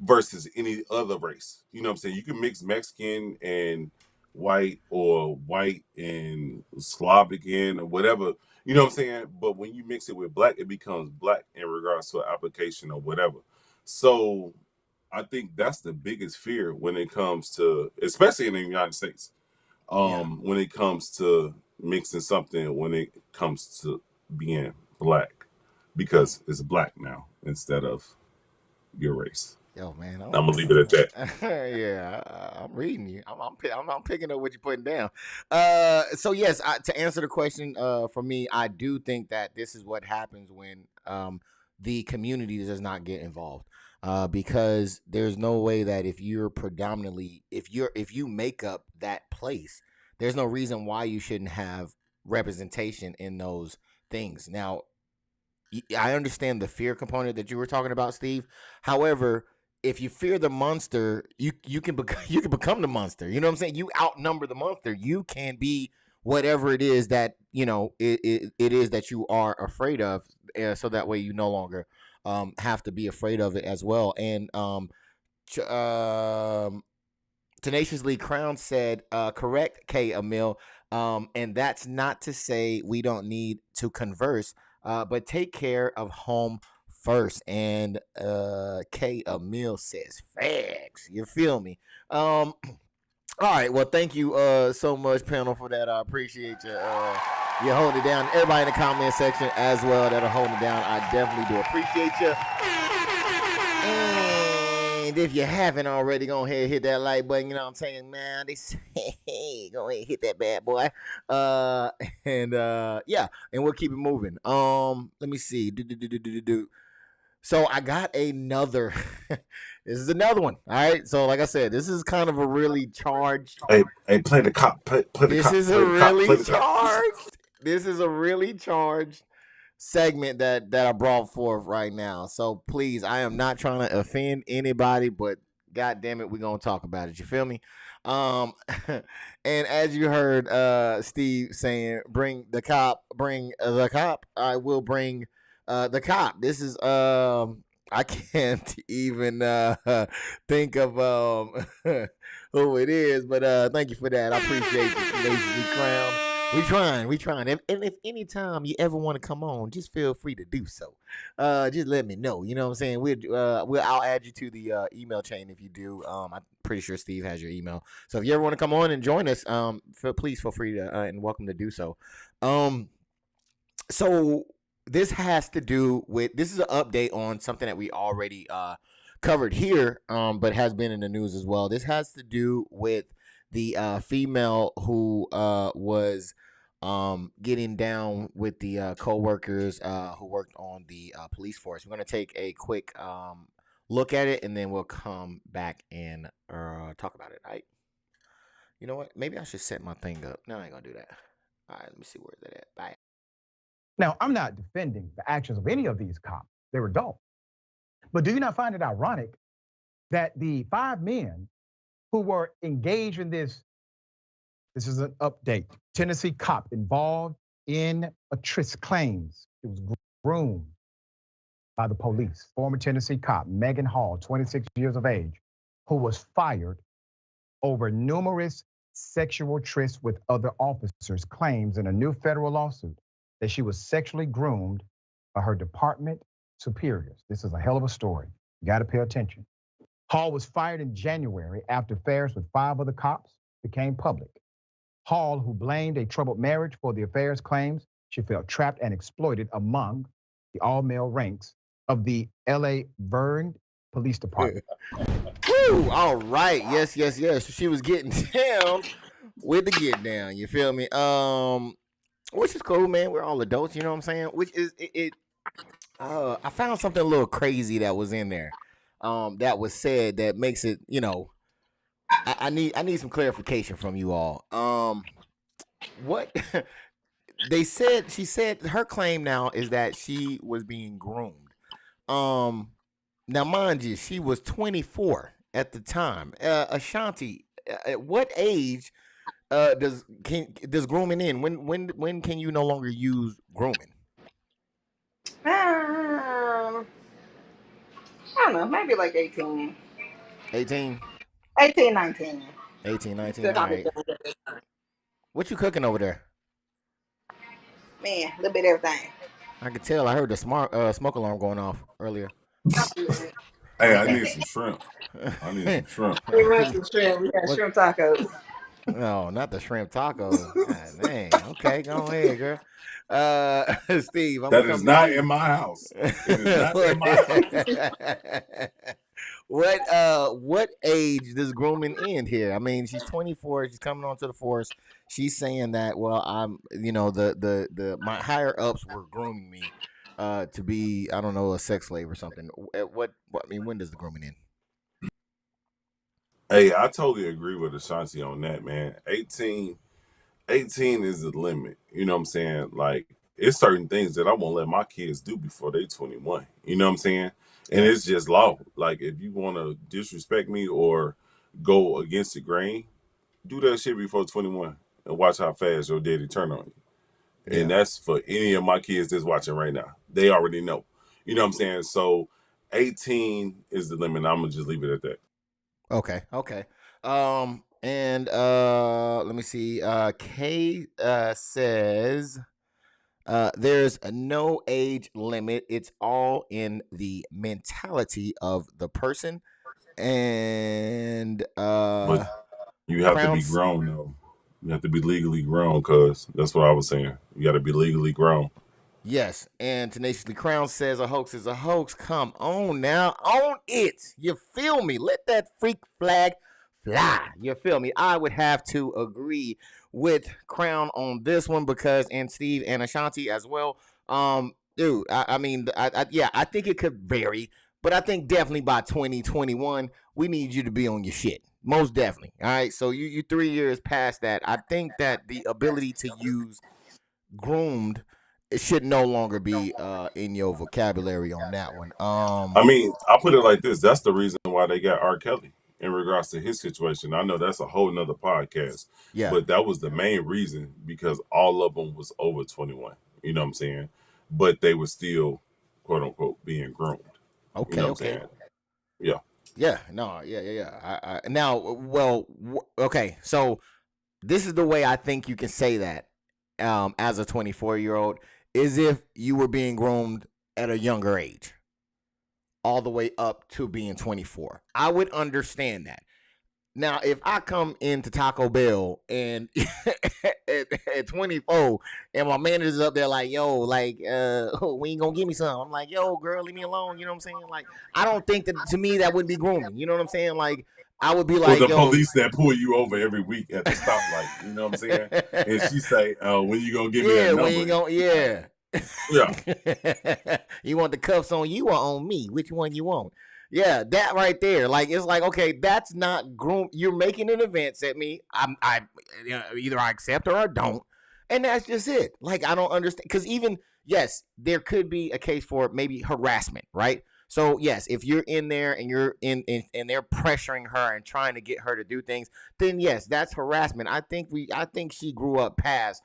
versus any other race. You know what I'm saying? You can mix Mexican and white or white and Slavic or whatever. You know what I'm saying? But when you mix it with black, it becomes black in regards to an application or whatever. So I think that's the biggest fear when it comes to, especially in the United States, when it comes to mixing something, when it comes to being black, because it's black now instead of your race. Yo, man, I'm gonna leave it at that. Yeah, I'm reading you. I'm picking up what you're putting down. So yes, to answer the question, for me, I do think that this is what happens when the community does not get involved. Because there's no way that if you make up that place, there's no reason why you shouldn't have representation in those things. Now, I understand the fear component that you were talking about, Steve. However, if you fear the monster, you can become the monster. You know what I'm saying? You outnumber the monster. You can be whatever it is that it is that you are afraid of. So that way you no longer have to be afraid of it as well. And Tenaciously Crown said, correct, K. Emil. And that's not to say we don't need to converse, but take care of home first. And K. Emil says facts. You feel me? All right. Well, thank you so much, panel, for that. I appreciate you. You holding it down. Everybody in the comment section as well that are holding it down. I definitely do appreciate you. And if you haven't already, go ahead and hit that like button. You know what I'm saying, man? They say, hey, go ahead and hit that bad boy. Yeah, and we'll keep it moving. Let me see. So I got another. This is another one. All right. So like I said, this is kind of a really charged. Hey, play the cop. Play the this cop. Is play a the cop, really play the charged. cop. This is a really charged segment that I brought forth right now. So please, I am not trying to offend anybody, but God damn it, we're gonna talk about it. You feel me? And as you heard Steve saying, bring the cop, I will bring the cop. This is I can't even think of who it is, but thank you for that. I appreciate it, Lazy Crown. We trying. And if any time you ever want to come on, just feel free to do so. Just let me know. You know what I'm saying? I'll add you to the email chain if you do. I'm pretty sure Steve has your email. So if you ever want to come on and join us, please feel free to and welcome to do so. So this has to do with, this is an update on something that we already covered here, but has been in the news as well. This has to do with the female who was getting down with the co-workers who worked on the police force. We're going to take a quick look at it, and then we'll come back and talk about it. All right? You know what? Maybe I should set my thing up. No, I ain't going to do that. All right, let me see where's that at. Bye. Now, I'm not defending the actions of any of these cops. They were adults. But do you not find it ironic that the 5 men who were engaged in this is an update, Tennessee cop involved in a tryst claims it was groomed by the police. Former Tennessee cop Megan Hall, 26 years of age, who was fired over numerous sexual trysts with other officers, claims in a new federal lawsuit that she was sexually groomed by her department superiors. This is a hell of a story. You got to pay attention. Hall was fired in January after affairs with 5 other cops became public. Hall, who blamed a troubled marriage for the affairs, claims she felt trapped and exploited among the all-male ranks of the L.A. Verne Police Department. Woo! All right. Yes. She was getting down with the get down. You feel me? Which is cool, man. We're all adults. You know what I'm saying? Which is it. I found something a little crazy that was in there. That was said that makes it. You know, I need some clarification from you all. What they said? She said her claim now is that she was being groomed. Now, mind you, she was 24 at the time. Ashanti, at what age does grooming end? When can you no longer use grooming? I don't know, maybe like 18. 18? 18, 19. 18, 19, Still all right. What you cooking over there? Man, a little bit of everything. I could tell. I heard the smoke alarm going off earlier. Hey, I need some shrimp. We had some shrimp. We had shrimp tacos. No, not the shrimp tacos. God, dang. Okay, go ahead, girl. Steve, that is not in my house. It is not in my house. What age does grooming end here? I mean, she's 24. She's coming onto the force. She's saying that, well, I'm, my higher ups were grooming me to be, I don't know, a sex slave or something. When does the grooming end? Hey, I totally agree with Ashanti on that, man. 18 is the limit. You know what I'm saying? Like, it's certain things that I won't let my kids do before they 21. You know what I'm saying? And it's just law. Like, if you want to disrespect me or go against the grain, do that shit before 21 and watch how fast your daddy turn on you. Yeah. And that's for any of my kids that's watching right now. They already know. You know what I'm saying? So 18 is the limit. I'm going to just leave it at that. Okay. And let me see. Kay says there's no age limit. It's all in the mentality of the person. And but you have to be grown though. You have to be legally grown, because that's what I was saying. You got to be legally grown. Yes, and Tenaciously Crown says a hoax is a hoax. Come on now, own it. You feel me? Let that freak flag fly. You feel me? I would have to agree with Crown on this one because, and Steve and Ashanti as well. Dude, I think it could vary, but I think definitely by 2021, we need you to be on your shit. Most definitely. All right, so you 3 years past that. I think that the ability to use groomed, it should no longer be in your vocabulary on that one. I mean, I'll put it like this. That's the reason why they got R. Kelly in regards to his situation. I know that's a whole nother podcast. Yeah. But that was the main reason, because all of them was over 21. You know what I'm saying? But they were still, quote unquote, being groomed. Okay. You know what I'm saying? Yeah. Yeah. No. Yeah. Okay. So this is the way I think you can say that as a 24-year-old. Is if you were being groomed at a younger age, all the way up to being 24. I would understand that. Now, if I come into Taco Bell and at 24 and my manager's up there like, yo, like, we ain't gonna give me some. I'm like, yo, girl, leave me alone. You know what I'm saying? Like, I don't think that, to me, that would be grooming. You know what I'm saying? Like, I would be Or like, the yo. police that pull you over every week at the stoplight. You know what I'm saying? And she say, when you gonna give me that Yeah, number? when you gonna, yeah. Yeah. You want the cuffs on you or on me? Which one you want? Yeah, that right there. Like, it's like, okay, that's not groom. You're making an advance at me. Either I accept or I don't, and that's just it. Like, I don't understand, because even, yes, there could be a case for maybe harassment, right? So yes, if you're in there and you're in and they're pressuring her and trying to get her to do things, then yes, that's harassment. I think she grew up past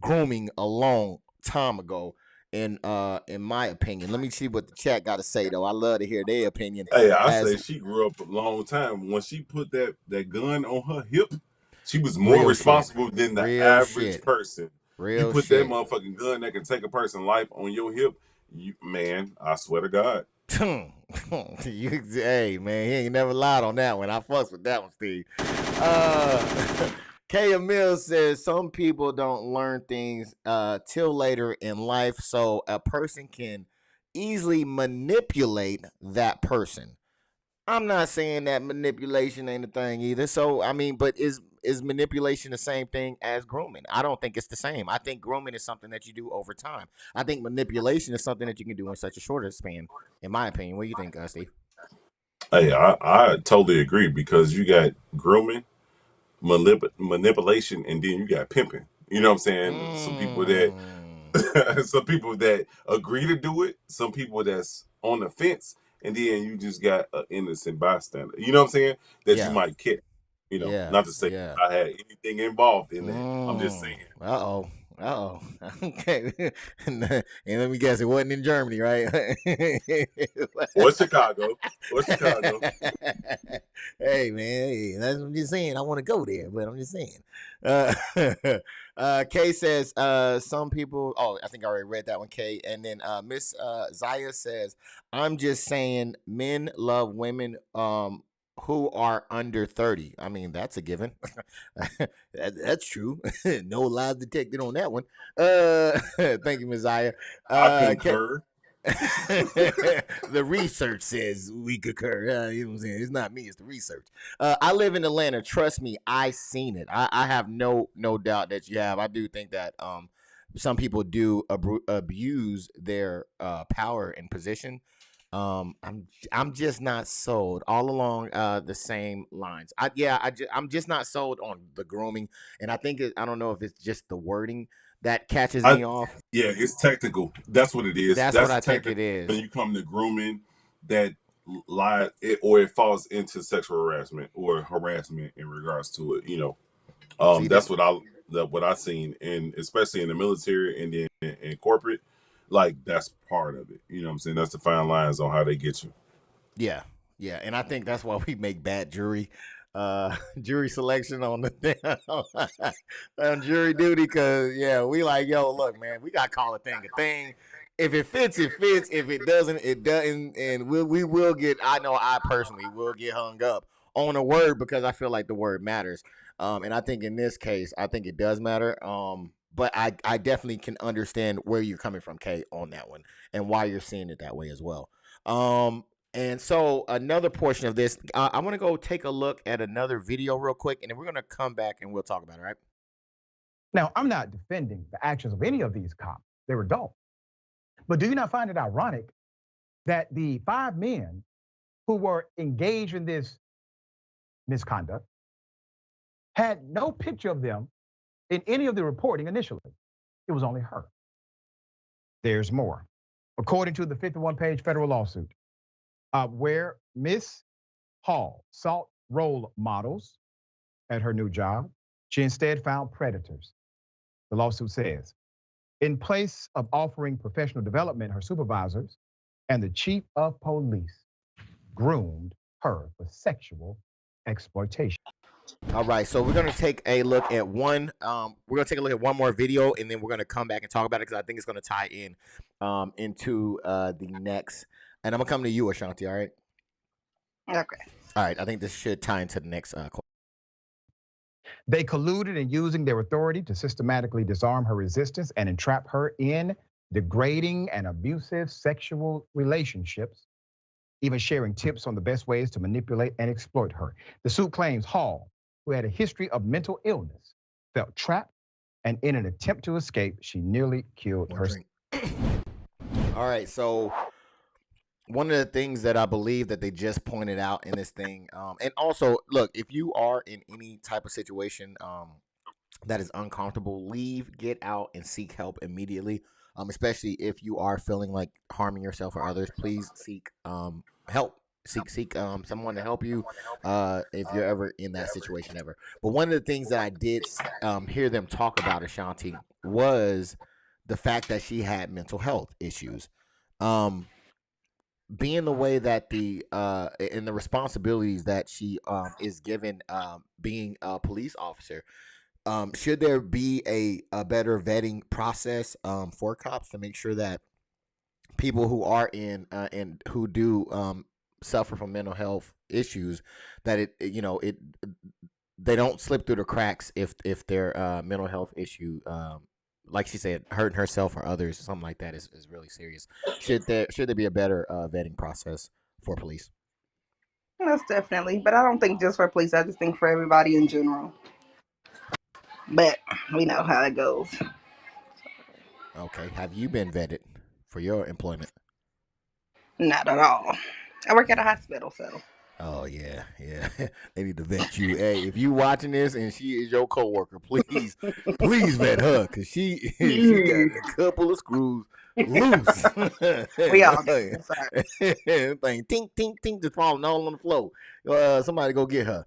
grooming a long time ago, in my opinion. Let me see what the chat got to say, though. I love to hear their opinion. Hey, I As say she grew up a long time. When she put that gun on her hip, she was more real shit, responsible than the real average shit, person. You real put that shit. motherfucking gun that can take a person's life on your hip, man, I swear to God. Hey man, he ain't never lied on that one. I fucks with that one, Steve. Kaya Mills says some people don't learn things till later in life, so a person can easily manipulate that person. I'm not saying that manipulation ain't a thing either. So I mean, but is manipulation the same thing as grooming? I don't think it's the same. I think grooming is something that you do over time. I think manipulation is something that you can do in such a shorter span, in my opinion. What do you think, Steve? Hey, I totally agree, because you got grooming, manipulation, and then you got pimping. You know what I'm saying? Some people that Mm, some people that agree to do it, some people that's on the fence, and then you just got an innocent bystander. You know what I'm saying? That you yeah, might catch. yeah, Not to say yeah. I had anything involved in that. I'm just Mm, saying. uh-oh. Uh-oh. Okay. And let me guess, it wasn't in Germany, right? Or Chicago. Or Chicago. Hey, man. Hey, that's what I'm just saying. I want to go there, but I'm just saying. Uh, Kay says, some people, oh, I think I already read that one, Kay. And then Miss Zaya says, I'm just saying men love women who are under 30. I mean, that's a given. That's true. No lies detected on that one. Thank you, Messiah. I concur. The research says we concur. You know what I'm saying? It's not me, it's the research. I live in Atlanta. Trust me, I seen it. I have no doubt that you have. I do think that some people do abuse their power and position. I'm just not sold all along the same lines. I'm just not sold on the grooming, and I think I don't know if it's just the wording that catches I me off. Yeah, it's technical. That's what it is. That's what That's I think it technical. When is. you come to grooming, that or it falls into sexual harassment or harassment in regards to it. See that? That's what I seen, and especially in the military and then in corporate, like that's part of it. You know what I'm saying? That's the fine lines on how they get you. Yeah, yeah, and I think that's why we make bad jury selection on the on jury duty, because yeah, we like, yo, look, man, we gotta call a thing a thing. If it fits, it fits. If it doesn't, it doesn't. And we will get. I know I personally will get hung up on a word because I feel like the word matters. And I think in this case, I think it does matter. But I definitely can understand where you're coming from, Kay, on that one, and why you're seeing it that way as well. And so another portion of this, I want to go take a look at another video real quick, and then we're going to come back and we'll talk about it, right? Now, I'm not defending the actions of any of these cops. They were adults. But do you not find it ironic that the 5 men who were engaged in this misconduct had no picture of them in any of the reporting initially? It was only her. There's more. According to the 51-page federal lawsuit, where Miss Hall sought role models at her new job, she instead found predators. The lawsuit says, in place of offering professional development, her supervisors and the chief of police groomed her for sexual exploitation. All right, so we're gonna take a look at one. We're gonna take a look at one more video, and then we're gonna come back and talk about it because I think it's gonna tie in into the next. And I'm gonna come to you, Ashanti. All right. Okay. All right. I think this should tie into the next. They colluded in using their authority to systematically disarm her resistance and entrap her in degrading and abusive sexual relationships even sharing tips on the best ways to manipulate and exploit her. The suit claims Hall, who had a history of mental illness, felt trapped, and in an attempt to escape, she nearly killed herself. All right, so one of the things that I believe that they just pointed out in this thing, and also, look, if you are in any type of situation that is uncomfortable, leave, get out, and seek help immediately. Especially if you are feeling like harming yourself or others, please seek help. Seek someone to help you if you're ever in that situation ever. But one of the things that I did hear them talk about, Ashanti, was the fact that she had mental health issues. Being the way that and the responsibilities that she is given being a police officer, should there be a better vetting process for cops to make sure that people who are in and who do suffer from mental health issues, that they don't slip through the cracks if their mental health issue, like she said, hurting herself or others, something like that is really serious. Should there be a better vetting process for police? Most definitely, but I don't think just for police. I just think for everybody in general. But we know how it goes. Okay. Have you been vetted for your employment? Not at all. I work at a hospital, so. Oh yeah. They need to vet you. Hey, if you watching this and she is your coworker, please vet her, cause she got a couple of screws loose. We all do. Sorry. Thing, tink, tink, tink, just falling all on the floor. Somebody go get her.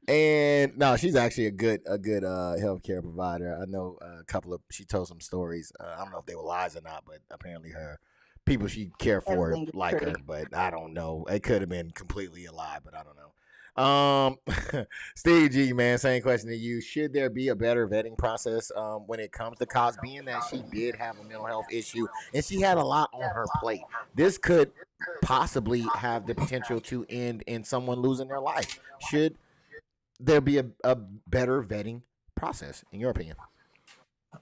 And no, she's actually a good healthcare provider. I know a couple of. She told some stories. I don't know if they were lies or not, but apparently her people she cared for like her, but I don't know. It could have been completely a lie, but I don't know. Steve G, man, same question to you. Should there be a better vetting process when it comes to cops, being that she did have a mental health issue and she had a lot on her plate? This could possibly have the potential to end in someone losing their life. Should there be a better vetting process, in your opinion?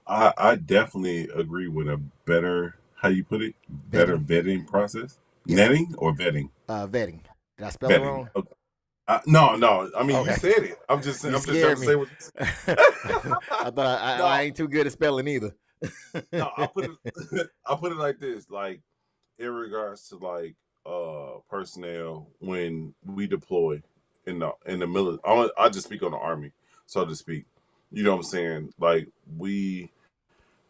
I definitely agree with a better, how you put it, better vetting process. Yes. Netting or vetting? Vetting. Did I spell it wrong? Okay. No. I mean, you said it. I'm just trying to say what. I thought I ain't too good at spelling either. No, I put it like this, like in regards to like personnel when we deploy in the military. I just speak on the Army, so to speak. You know what I'm saying? Like, we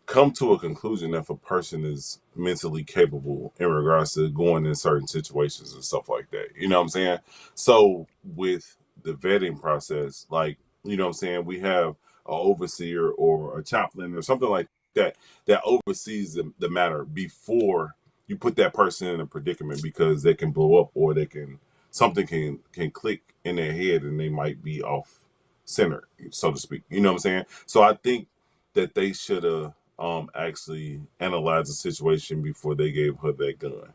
come to a conclusion that if a person is mentally capable in regards to going in certain situations and stuff like that. You know what I'm saying? So with the vetting process, like, you know what I'm saying, we have an overseer or a chaplain or something like that oversees the matter before you put that person in a predicament, because they can blow up or something can click in their head and they might be off center, so to speak. You know what I'm saying? So I think that they should have actually analyzed the situation before they gave her that gun.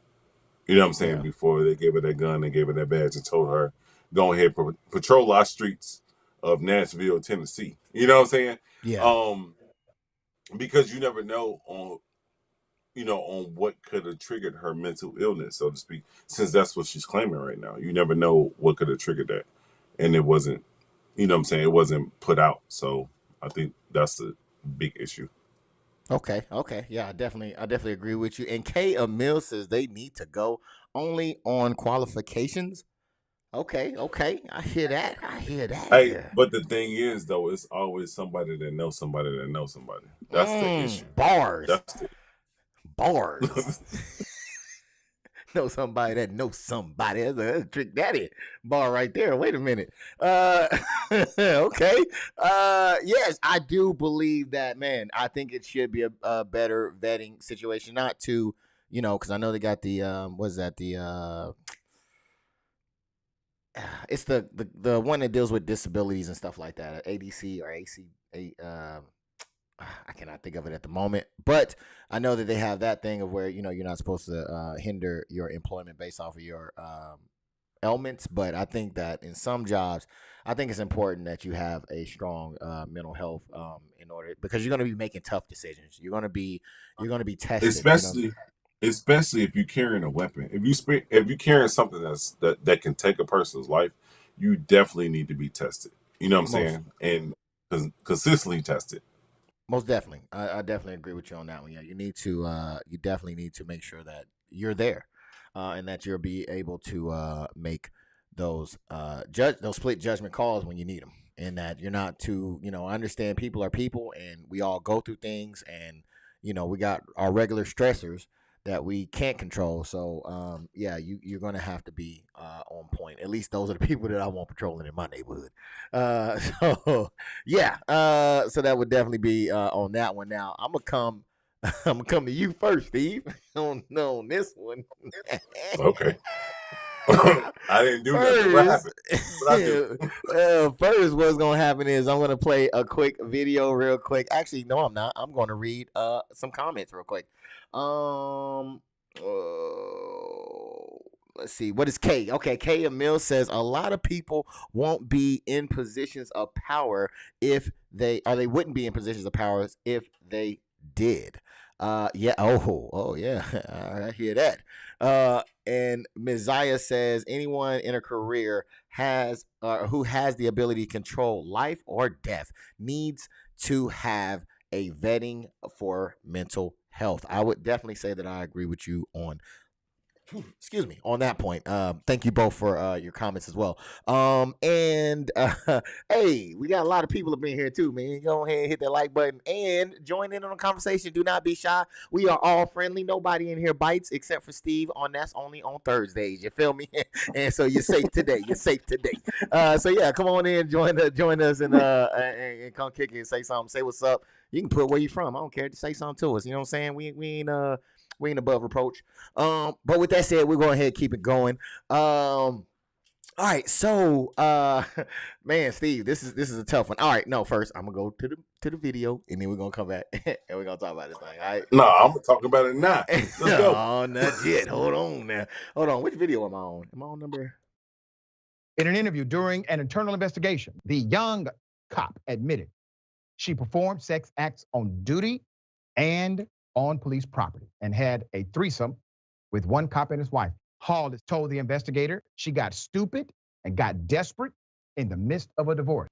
You know what I'm saying? Yeah. Before they gave her that gun, they gave her that badge and told her, go ahead, patrol our streets of Nashville, Tennessee. You know what I'm saying? Yeah. Because you never know on what could have triggered her mental illness, so to speak, since that's what she's claiming right now. You never know what could have triggered that. And it wasn't, you know what I'm saying, it wasn't put out. So I think that's a big issue. Okay. Yeah, I definitely agree with you. And K. Emil says they need to go only on qualifications. Okay. I hear that. Hey, but the thing is, though, it's always somebody that knows somebody that knows somebody. That's the issue. Bars. Know somebody that knows somebody. That's a Trick Daddy bar right there. Wait a minute. Okay. Yes, I do believe that, man. I think it should be a better vetting situation, not to, because I know they got the it's the one that deals with disabilities and stuff like that, ADC or AC. I cannot think of it at the moment, but I know that they have that thing of where, you're not supposed to hinder your employment based off of your ailments. But I think that in some jobs, I think it's important that you have a strong mental health in order, because you're going to be making tough decisions. You're going to be tested. Especially, especially if you're carrying a weapon. If you're carrying something that can take a person's life, you definitely need to be tested. You know what I'm Most saying? And consistently tested. Most definitely. I definitely agree with you on that one. Yeah, you definitely need to make sure that you're there, and that you'll be able to make those split judgment calls when you need them, and that you're not too, I understand people are people, and we all go through things, and we got our regular stressors that we can't control. So, yeah, you're gonna have to be on point. At least those are the people that I want patrolling in my neighborhood. So yeah, so that would definitely be on that one. Now I'm gonna come, I'm gonna come to you first, Steve. on this one. Okay. I didn't do nothing. What happened? What I do? First, what's gonna happen is I'm gonna play a quick video real quick. Actually, no, I'm not. I'm gonna read some comments real quick. Um, let's see. What is K? Okay, K Emil says a lot of people won't be in positions of power if they wouldn't be in positions of power if they did. Yeah. Oh, yeah. I hear that. And Messiah says anyone in a career who has the ability to control life or death needs to have a vetting for mental health. I would definitely say that I agree with you on on that point. Thank you both for your comments as well. And hey, we got a lot of people up in here too, man. Go ahead and hit that like button and join in on the conversation. Do not be shy. We are all friendly. Nobody in here bites except for Steve. That's only on Thursdays. You feel me? And so you're safe today. So yeah, come on in, join us, and come kick it and say something. Say what's up. You can put where you from. I don't care. Just say something to us. You know what I'm saying? We ain't above reproach. But with that said, we're going ahead and keep it going. All right, so man, Steve, this is a tough one. All right, no, first I'm gonna go to the video, and then we're gonna come back and we're gonna talk about this thing. All right. No, I'm gonna talk about it now. Let's go. Oh, not yet. Hold on now. Hold on. Which video am I on? Am I on number? In an interview during an internal investigation, the young cop admitted she performed sex acts on duty and on police property and had a threesome with one cop and his wife. Hall has told the investigator she got stupid and got desperate in the midst of a divorce.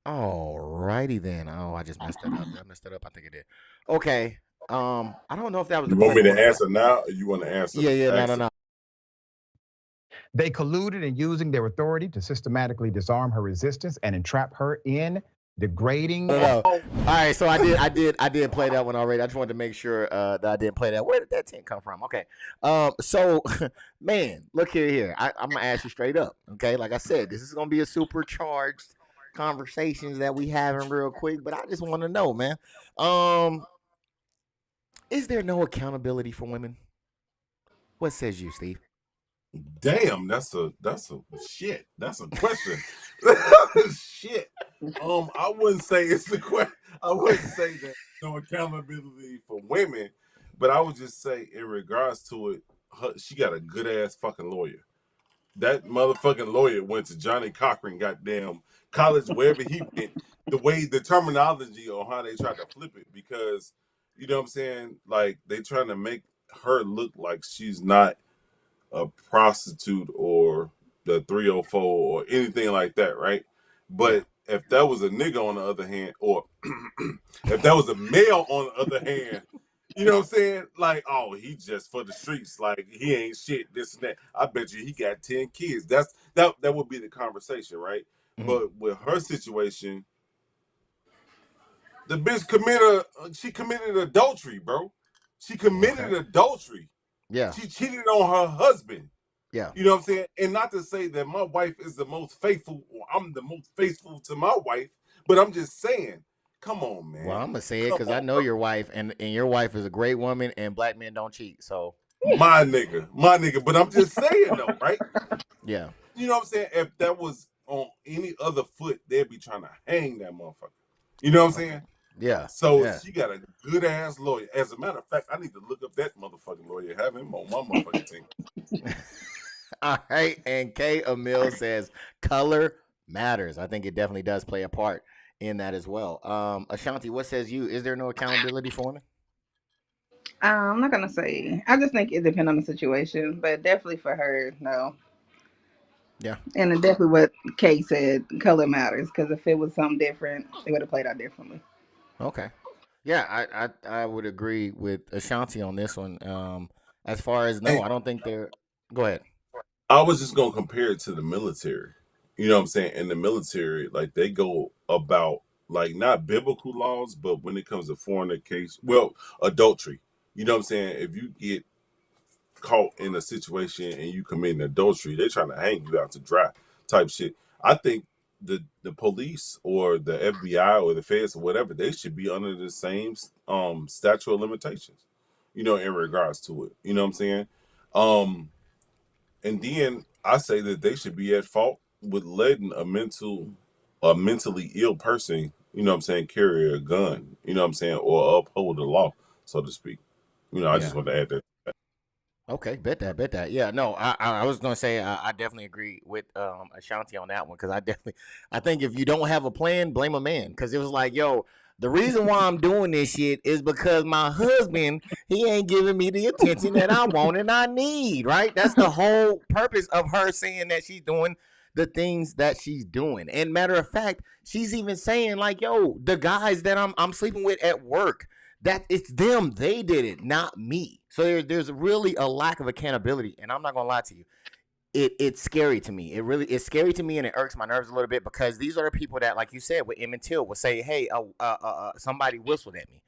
All righty then. Oh, I just messed that up. I messed that up. I think I did. Okay. I don't know if that was. You want me to answer now, or you want to answer? Yeah. No. They colluded in using their authority to systematically disarm her resistance and entrap her in degrading. No. All right, so I did play that one already. I just wanted to make sure that I didn't play that. Where did that 10 come from? Okay. So man, look here. I'm gonna ask you straight up. Okay, like I said, this is gonna be a supercharged conversations that we having real quick, but I just want to know, man. Is there no accountability for women? What says you, Steve? Damn, that's a shit. That's a question. Shit. I wouldn't say it's the question. I wouldn't say that no accountability for women, but I would just say in regards to it, she got a good ass fucking lawyer. That motherfucking lawyer went to Johnny Cochran, goddamn college, wherever he went. The terminology on how they tried to flip it, because you know what I'm saying, like they trying to make her look like she's not a prostitute or the 304 or anything like that, right? But if that was a nigga on the other hand, or if that was a male on the other hand, you know what I'm saying? Like, oh, he just for the streets, like he ain't shit, this and that. I bet you he got 10 kids. That would be the conversation, right? Mm-hmm. But with her situation, the bitch committed adultery, bro. She committed adultery. Yeah. She cheated on her husband. Yeah. You know what I'm saying? And not to say that my wife is the most faithful, or I'm the most faithful to my wife, but I'm just saying, come on, man. Well, I'm going to say it because I know your wife, and your wife is a great woman, and black men don't cheat, so. My nigga. But I'm just saying, though, right? Yeah. You know what I'm saying? If that was on any other foot, they'd be trying to hang that motherfucker. You know what I'm saying? Yeah. So she got a good ass lawyer. As a matter of fact, I need to look up that motherfucking lawyer, have him on my motherfucking team. All right. And K. Emil says color matters. I think it definitely does play a part in that as well. Ashanti, what says you? Is there no accountability for women? I'm not gonna say. I just think it depends on the situation, but definitely for her, no. Yeah. And it definitely what Kay said, color matters. Because if it was something different, it would have played out differently. Okay. Yeah, I would agree with Ashanti on this one. As far as no, And I don't think they're. Go ahead. I was just gonna compare it to the military. You know what I'm saying? In the military, like they go about like not biblical laws, but when it comes to fornication, well, adultery. You know what I'm saying? If you get caught in a situation and you commit adultery, they're trying to hang you out to dry type shit. I think the police or the FBI or the feds or whatever, they should be under the same statute of limitations, you know, in regards to it. You know what I'm saying? Um and then I say that they should be at fault with letting a mentally ill person, you know what I'm saying, carry a gun, you know what I'm saying, or uphold the law, so to speak. You know, I just Yeah. want to add that. Okay, bet that. Yeah, no, I was gonna say I definitely agree with Ashanti on that one because I think if you don't have a plan, blame a man because it was like, yo, the reason why I'm doing this shit is because my husband he ain't giving me the attention that I want and I need. Right? That's the whole purpose of her saying that she's doing the things that she's doing. And matter of fact, she's even saying like, yo, the guys that I'm sleeping with at work that it's them. They did it, not me. So there's really a lack of accountability. And I'm not gonna lie to you. It's scary to me. It's scary to me, and it irks my nerves a little bit because these are the people that, like you said, with Emmett Till, will say, "Hey, somebody whistled at me,"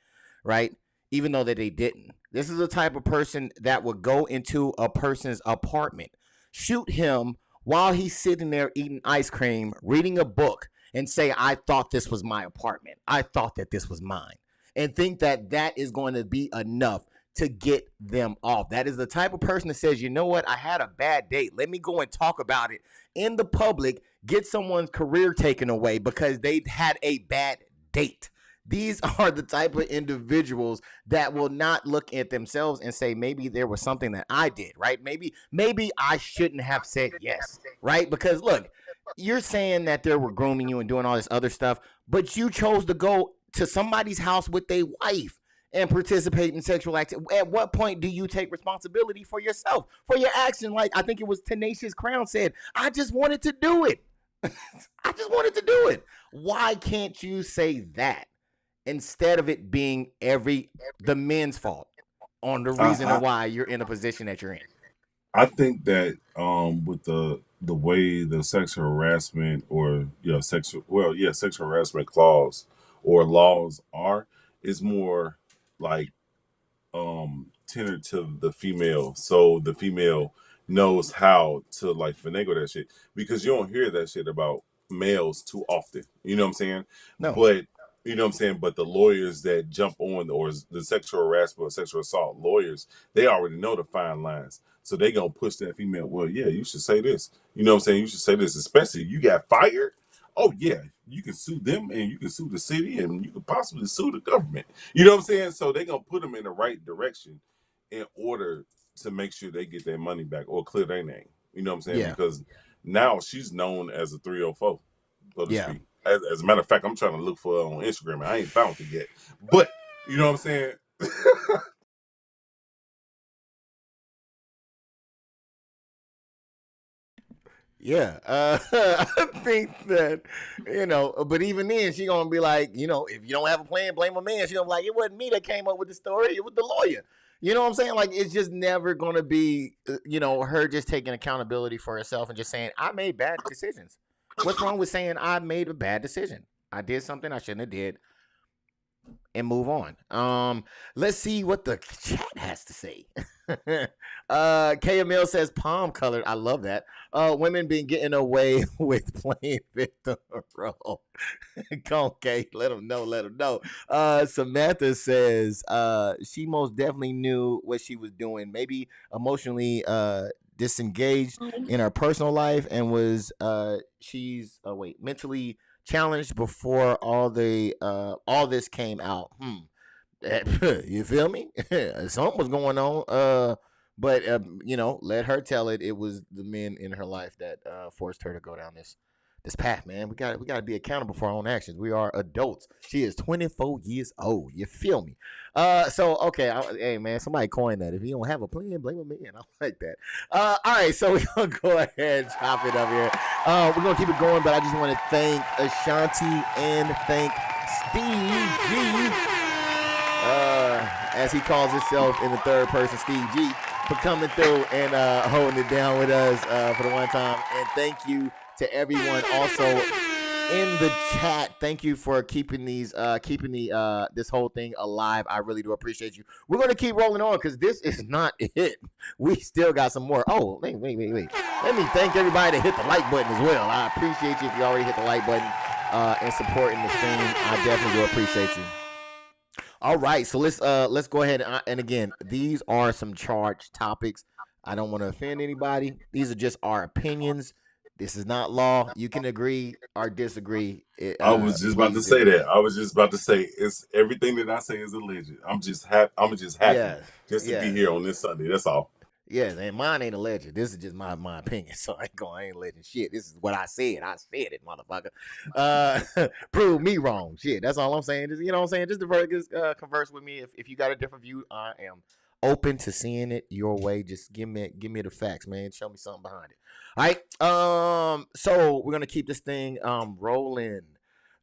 right? Even though that they didn't. This is the type of person that would go into a person's apartment, shoot him while he's sitting there eating ice cream, reading a book, and say, "I thought this was my apartment. I thought that this was mine," and think that that is going to be enough to get them off. That is the type of person that says, you know what, I had a bad date. Let me go and talk about it in the public, get someone's career taken away because they had a bad date. These are the type of individuals that will not look at themselves and say, maybe there was something that I did, right? Maybe I shouldn't have said yes, right? Because look, you're saying that they were grooming you and doing all this other stuff, but you chose to go to somebody's house with a wife and participate in sexual activity. At what point do you take responsibility for yourself, for your action? Like I think it was Tenacious Crown said, I just wanted to do it. I just wanted to do it. Why can't you say that instead of it being the men's fault on the reason I, why you're in a position that you're in? I think that with the way the sexual harassment or sexual harassment clause or laws are is more like tender to the female, so the female knows how to like finagle that shit because you don't hear that shit about males too often. You know what I'm saying? No. But you know what I'm saying? But the lawyers that jump on or the sexual harassment or sexual assault lawyers, they already know the fine lines. So they gonna push that female, well, yeah, you should say this. You know what I'm saying? You should say this, especially you got fired. Oh yeah, you can sue them and you can sue the city and you can possibly sue the government. You know what I'm saying? So they gonna put them in the right direction in order to make sure they get their money back or clear their name. You know what I'm saying? Yeah. Because now she's known as a 304, so to Yeah. speak. As a matter of fact, I'm trying to look for her on Instagram and I ain't found it yet. But you know what I'm saying? Yeah, I think that but even then, she gonna be like, if you don't have a plan, blame a man. She gonna be like, it wasn't me that came up with the story; it was the lawyer. You know what I'm saying? Like, it's just never gonna be, her just taking accountability for herself and just saying, I made bad decisions. What's wrong with saying I made a bad decision? I did something I shouldn't have did, and move on. Let's see what the chat has to say. KML says palm colored. I love that. Women been getting away with playing victim role. Okay, let them know. Samantha says she most definitely knew what she was doing. Maybe emotionally disengaged in her personal life and was she's mentally challenged before all this came out. You feel me? Something was going on. But let her tell it. It was the men in her life that forced her to go down this this path, man. We got to be accountable for our own actions. We are adults. She is 24 years old. You feel me? So okay, hey man, somebody coined that. If you don't have a plan, blame a man. I like that. All right, so we're gonna go ahead and chop it up here. We're gonna keep it going, but I just want to thank Ashanti and thank Steve G, as he calls himself in the third person, Steve G, for coming through and holding it down with us for the one time. And thank you to everyone also in the chat. Thank you for keeping this whole thing alive. I really do appreciate you. We're going to keep rolling on because this is not it. We still got some more. Oh, wait. Let me thank everybody that hit the like button as well. I appreciate you if you already hit the like button and supporting the stream. I definitely do appreciate you. All right, so let's go ahead and again, these are some charged topics. I don't want to offend anybody. These are just our opinions. This is not law. You can agree or disagree. I was just about to say that. I was just about to say it's everything that I say is alleged. I'm just happy. Yes, to be here on this Sunday. That's all. Yes, and mine ain't alleged. This is just my opinion. So I ain't alleging shit. This is what I said. I said it, motherfucker. Prove me wrong. Shit. That's all I'm saying. Just, you know what I'm saying? Just converse with me. If you got a different view, I am open to seeing it your way. Just give me the facts, man. Show me something behind it. All right. So we're gonna keep this thing rolling.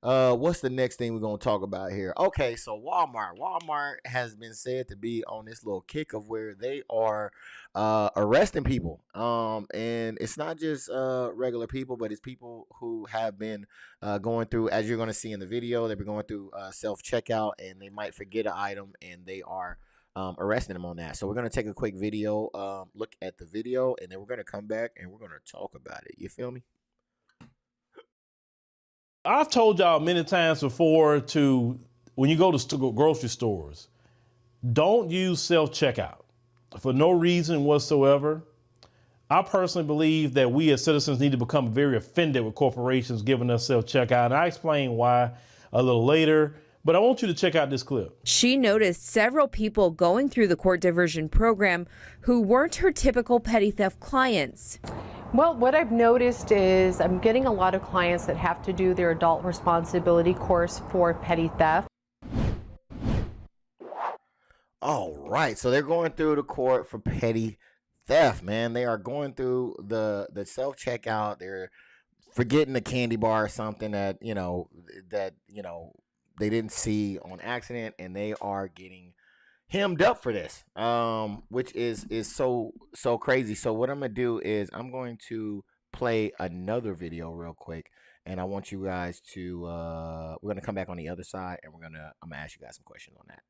What's the next thing we're gonna talk about here? Okay, so Walmart has been said to be on this little kick of where they are arresting people. And it's not just regular people, but it's people who have been going through, as you're gonna see in the video, they've been going through self-checkout and they might forget an item and they are arresting them on that. So we're gonna take a quick video, look at the video, and then we're gonna come back and we're gonna talk about it. You feel me? I've told y'all many times before when you go to grocery stores, don't use self-checkout for no reason whatsoever. I personally believe that we as citizens need to become very offended with corporations giving us self-checkout. And I explain why a little later, but I want you to check out this clip. She noticed several people going through the court diversion program who weren't her typical petty theft clients. Well, what I've noticed is I'm getting a lot of clients that have to do their adult responsibility course for petty theft. All right, so they're going through the court for petty theft, man. They are going through the self-checkout. They're forgetting a candy bar or something that they didn't see on accident, and they are getting hemmed up for this, which is so crazy. So what I'm gonna do is I'm going to play another video real quick, and I want you guys to we're gonna come back on the other side, and I'm gonna ask you guys some questions on that.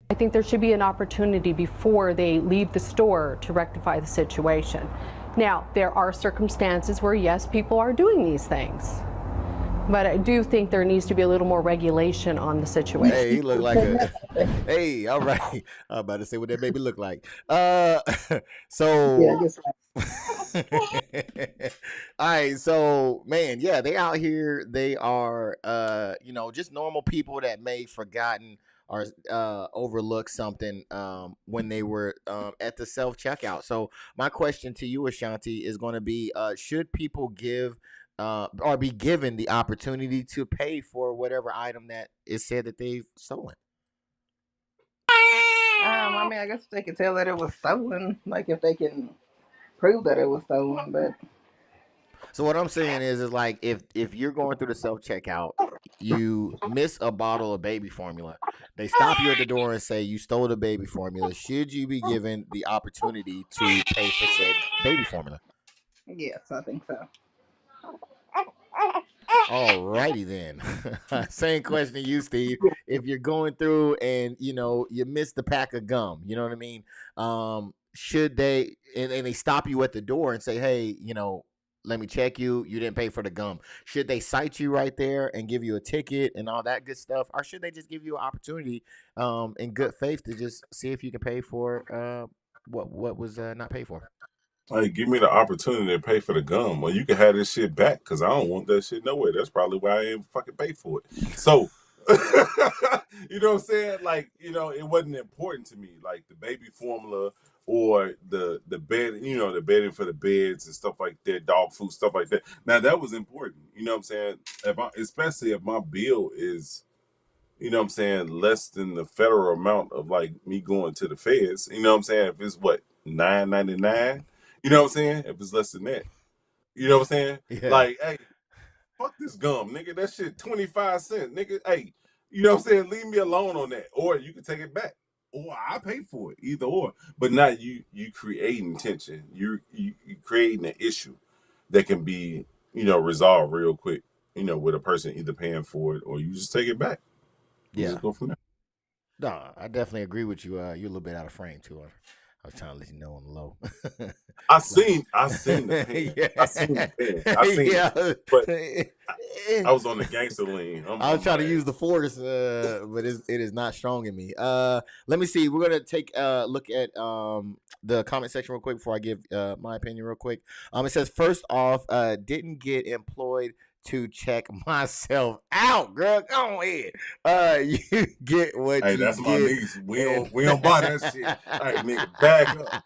I think there should be an opportunity before they leave the store to rectify the situation. Now, there are circumstances where yes, people are doing these things. But I do think there needs to be a little more regulation on the situation. Hey, he look like hey, all right. I'm about to say what that baby look like. So Yeah, I guess all right, so man, yeah, they out here. They are just normal people that may forgotten or overlook something when they were at the self-checkout. So my question to you, Ashanti, is going to be, should people give or be given the opportunity to pay for whatever item that is said that they've stolen? I mean, I guess they can tell that it was stolen, like if they can prove that it was stolen. But so what I'm saying is like if you're going through the self-checkout, you miss a bottle of baby formula, they stop you at the door and say you stole the baby formula. Should you be given the opportunity to pay for said baby formula? yes, I think so. Alrighty then. Same question to you, Steve. If you're going through and you missed the pack of gum, you know what I mean? Should they and they stop you at the door and say, hey, let me check you. You didn't pay for the gum. Should they cite you right there and give you a ticket and all that good stuff, or should they just give you an opportunity, in good faith, to just see if you can pay for what was not paid for? Like, give me the opportunity to pay for the gum. Well, you can have this shit back because I don't want that shit nowhere. That's probably why I ain't fucking pay for it. So, you know what I'm saying? Like, it wasn't important to me. Like, the baby formula or the bed, the bedding for the beds and stuff like that, dog food, stuff like that. Now that was important. You know what I'm saying? Especially if my bill is, less than the federal amount of like me going to the feds. You know what I'm saying? If it's what, $9.99, you know what I'm saying? If it's less than that, you know what I'm saying? Yeah. Like, hey, fuck this gum, nigga. That shit 25 cents, nigga. Hey, you know what I'm saying? Leave me alone on that, or you can take it back, or I pay for it, either or. But not you creating tension. You creating an issue that can be resolved real quick. With a person either paying for it or you just take it back. Yeah. Just go from there. No, I definitely agree with you. You're a little bit out of frame too. I was trying to let you know on the low. I seen the pen. Yeah. I seen the pen. I seen it. But I was on the gangster lean. I was trying to use the force, but it is not strong in me. Let me see. We're gonna take a look at the comment section real quick before I give my opinion real quick. It says, first off, didn't get employed to check myself out, girl. Go ahead. You get what you get. Hey, that's my niece. We don't buy that shit. Hey, nigga, back up.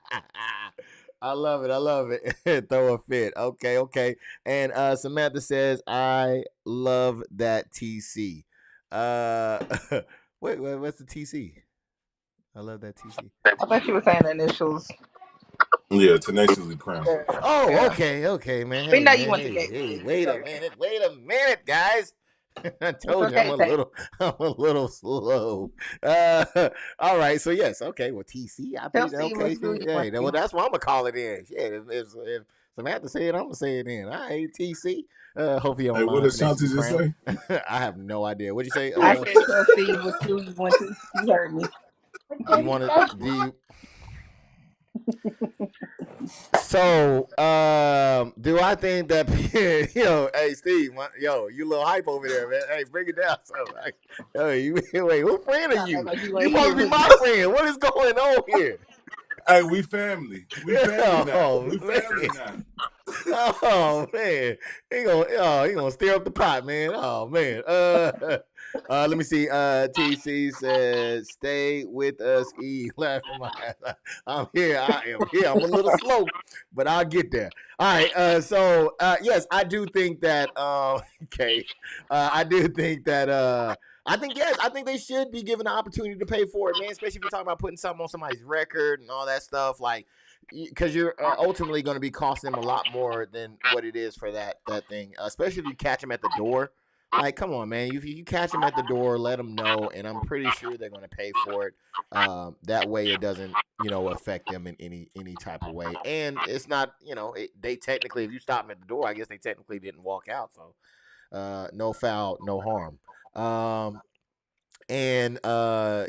I love it. Throw a fit. Okay. And Samantha says, I love that TC. Wait, what's the TC? I love that TC. I thought you were saying the initials. Yeah, tenaciously crowned. Oh, yeah. Okay, man. We know you went to get. Wait a minute, guys. I told you I'm a little slow. All right, so yes, okay. Well, TC, I think okay. Yeah, well, that's what I'm gonna call it in. Yeah, if Samantha say it, I'm gonna say it in. All right, TC. Hopefully you don't mind. What did Shanti just say? I have no idea. What'd you say? I said to Steve what you went to. You heard me. You want to? So, do I think that hey Steve, you a little hype over there, man. Hey, bring it down. So, wait, who friend are you? You supposed to be my friend. What is going on here? Hey, we family. We family now. We family now. Oh man, he gonna stir up the pot, man. Oh man. Let me see. TC says, "Stay with us, E." Laughing my ass. I'm here. I am here. I'm a little slow, but I'll get there. All right. So yes, I do think that. Okay. I do think that. I think they should be given the opportunity to pay for it, man. Especially if you're talking about putting something on somebody's record and all that stuff, like, because you're ultimately going to be costing them a lot more than what it is for that thing. Especially if you catch them at the door. Like, come on, man. If you catch them at the door, let them know, and I'm pretty sure they're going to pay for it. That way, it doesn't, affect them in any type of way. And it's not, they technically, if you stop them at the door, I guess they technically didn't walk out. So, no foul, no harm. And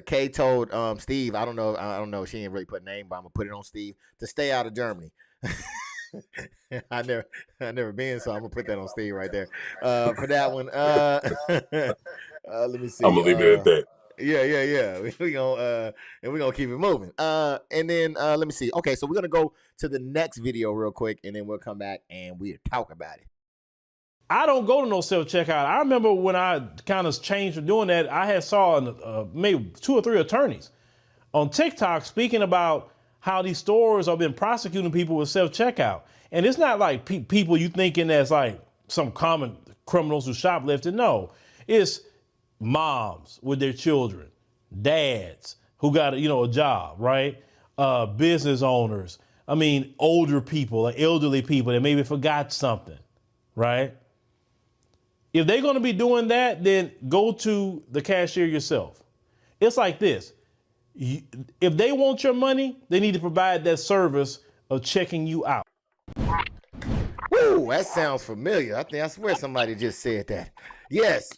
Kay told Steve, I don't know, she didn't really put a name, but I'm gonna put it on Steve to stay out of Germany. I never been, so I'm gonna put that on Steve right there. For that one. Let me see. I'm gonna leave it at that. Yeah. We're gonna keep it moving. And then let me see. Okay, so we're gonna go to the next video real quick, and then we'll come back and we'll talk about it. I don't go to no self-checkout. I remember when I kind of changed from doing that, I had saw maybe 2 or 3 attorneys on TikTok speaking about how these stores have been prosecuting people with self-checkout. And it's not like people you thinking that's like some common criminals who shoplifted. No, it's moms with their children, dads who got a job, right? Business owners. I mean, older people, like elderly people that maybe forgot something, right? If they're going to be doing that, then go to the cashier yourself. It's like this. If they want your money, they need to provide that service of checking you out. Woo, that sounds familiar. I swear somebody just said that. Yes,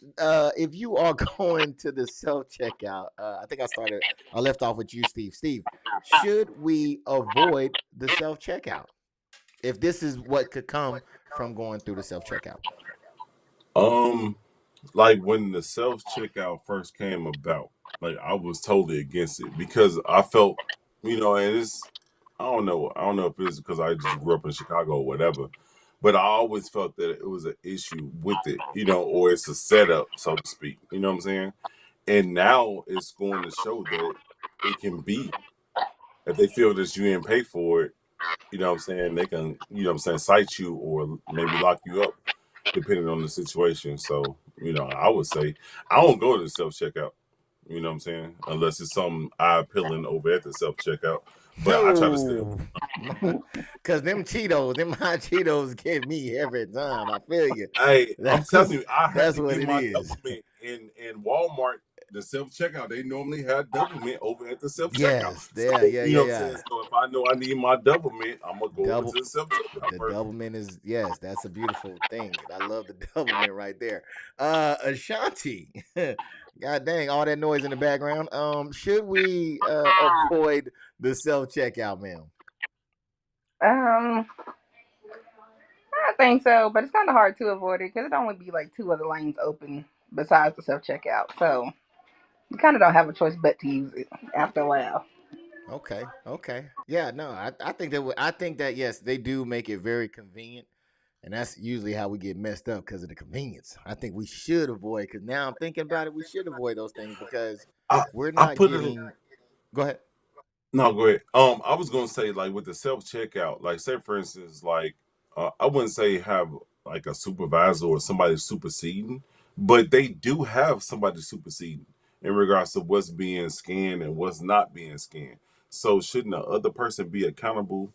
if you are going to the self-checkout, I think I left off with you, Steve. Steve, should we avoid the self-checkout if this is what could come from going through the self-checkout? Like when the self-checkout first came about, like I was totally against it because I felt, and it's, I don't know if it's because I just grew up in Chicago or whatever, but I always felt that it was an issue with it, or it's a setup, so to speak, you know what I'm saying? And now it's going to show that it can be if they feel that you didn't pay for it, you know what I'm saying, they can, you know what I'm saying, cite you or maybe lock you up depending on the situation. So, you know, I would say I don't go to the self checkout. You know what I'm saying? Unless it's something eye peeling over at the self checkout. But I try to stay No, because them Cheetos, them hot Cheetos get me every time. I feel you. Hey, I'm telling That's you, I have that's to what get it my is. double mint in Walmart. The self checkout, they normally have double mint over at the self checkout. Yes, So yeah, yeah, you yeah, know what I'm saying. yeah. So if I know I need my double mint, I'm gonna go over Double to the self checkout the first. double mint is yes, that's a beautiful thing. I love the double mint right there. Ashanti, God dang, all that noise in the background. Should we avoid the self checkout, ma'am? I think so, but it's kind of hard to avoid it because it only be like two other lanes open besides the self checkout. So you kind of don't have a choice but to use it after a while. Okay, okay, yeah, no, I think that I think that yes, they do make it very convenient. And that's usually how we get messed up because of the convenience. I think we should avoid, because now I'm thinking about it, we should avoid those things because we're I not put it. getting. Go ahead. No, go ahead. I was gonna say like with the self checkout, like say for instance, like I wouldn't say have like a supervisor or somebody superseding, but they do have somebody superseding in regards to what's being scanned and what's not being scanned. So shouldn't the other person be accountable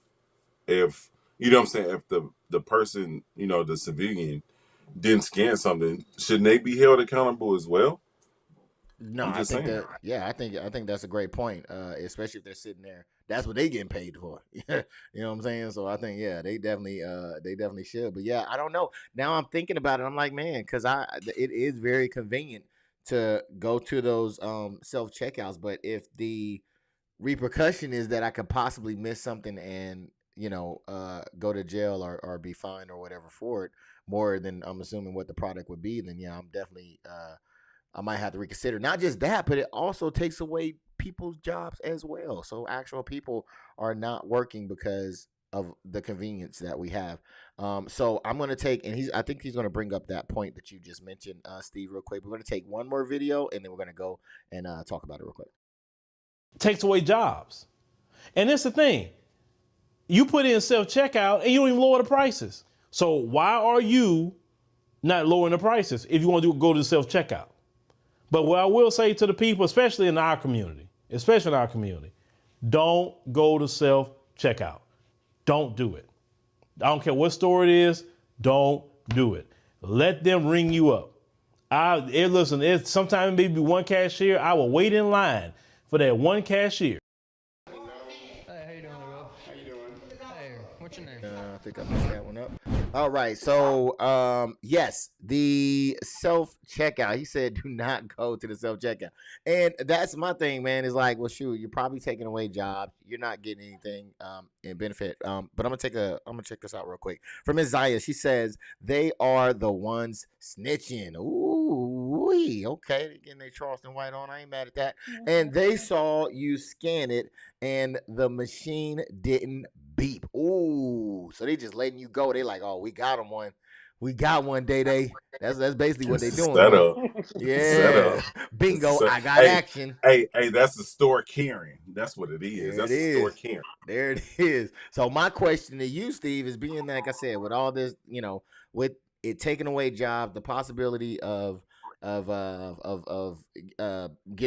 if you know what I'm saying? If the person, you know, the civilian didn't scan something, shouldn't they be held accountable as well? No, I'm I just think saying. that yeah, I think that's a great point. Especially if they're sitting there, that's what they getting paid for. You know what I'm saying? So I think yeah, they definitely should. But yeah, I don't know. Now I'm thinking about it. I'm like, man, because it is very convenient to go to those self checkouts. But if the repercussion is that I could possibly miss something and go to jail or be fined or whatever for it, more than I'm assuming what the product would be, then yeah, I'm definitely I might have to reconsider. Not just that, but it also takes away people's jobs as well. So actual people are not working because of the convenience that we have. So I'm gonna take, and I think he's gonna bring up that point that you just mentioned, Steve, real quick. We're gonna take one more video, and then we're gonna go and talk about it real quick. Takes away jobs. And that's the thing. You put in self-checkout and you don't even lower the prices. So why are you not lowering the prices if you want to go to self-checkout? But what I will say to the people, especially in our community, don't go to self-checkout. Don't do it. I don't care what store it is, don't do it. Let them ring you up. Listen, sometimes maybe one cashier, I will wait in line for that one cashier. What's your name? I think I messed that one up. All right. So, yes, the self checkout. He said, do not go to the self checkout. And that's my thing, man. Is like, well, shoot, you're probably taking away jobs. You're not getting anything in benefit. But I'm gonna check this out real quick. From Ms. Zaya, she says they are the ones snitching. Ooh, okay. Getting their Charleston White on. I ain't mad at that. And they saw you scan it, and the machine didn't beep. Ooh, so they just letting you go. They like, oh, we got them one. We got one, Day. That's basically what they doing, Set huh? up. Yeah. Bingo, I got Hey, action. hey, that's the store Karen. That's what it is. There it That's the store is. Karen. There it is. So my question to you, Steve, is being like I said, with all this, with it taking away jobs, the possibility of getting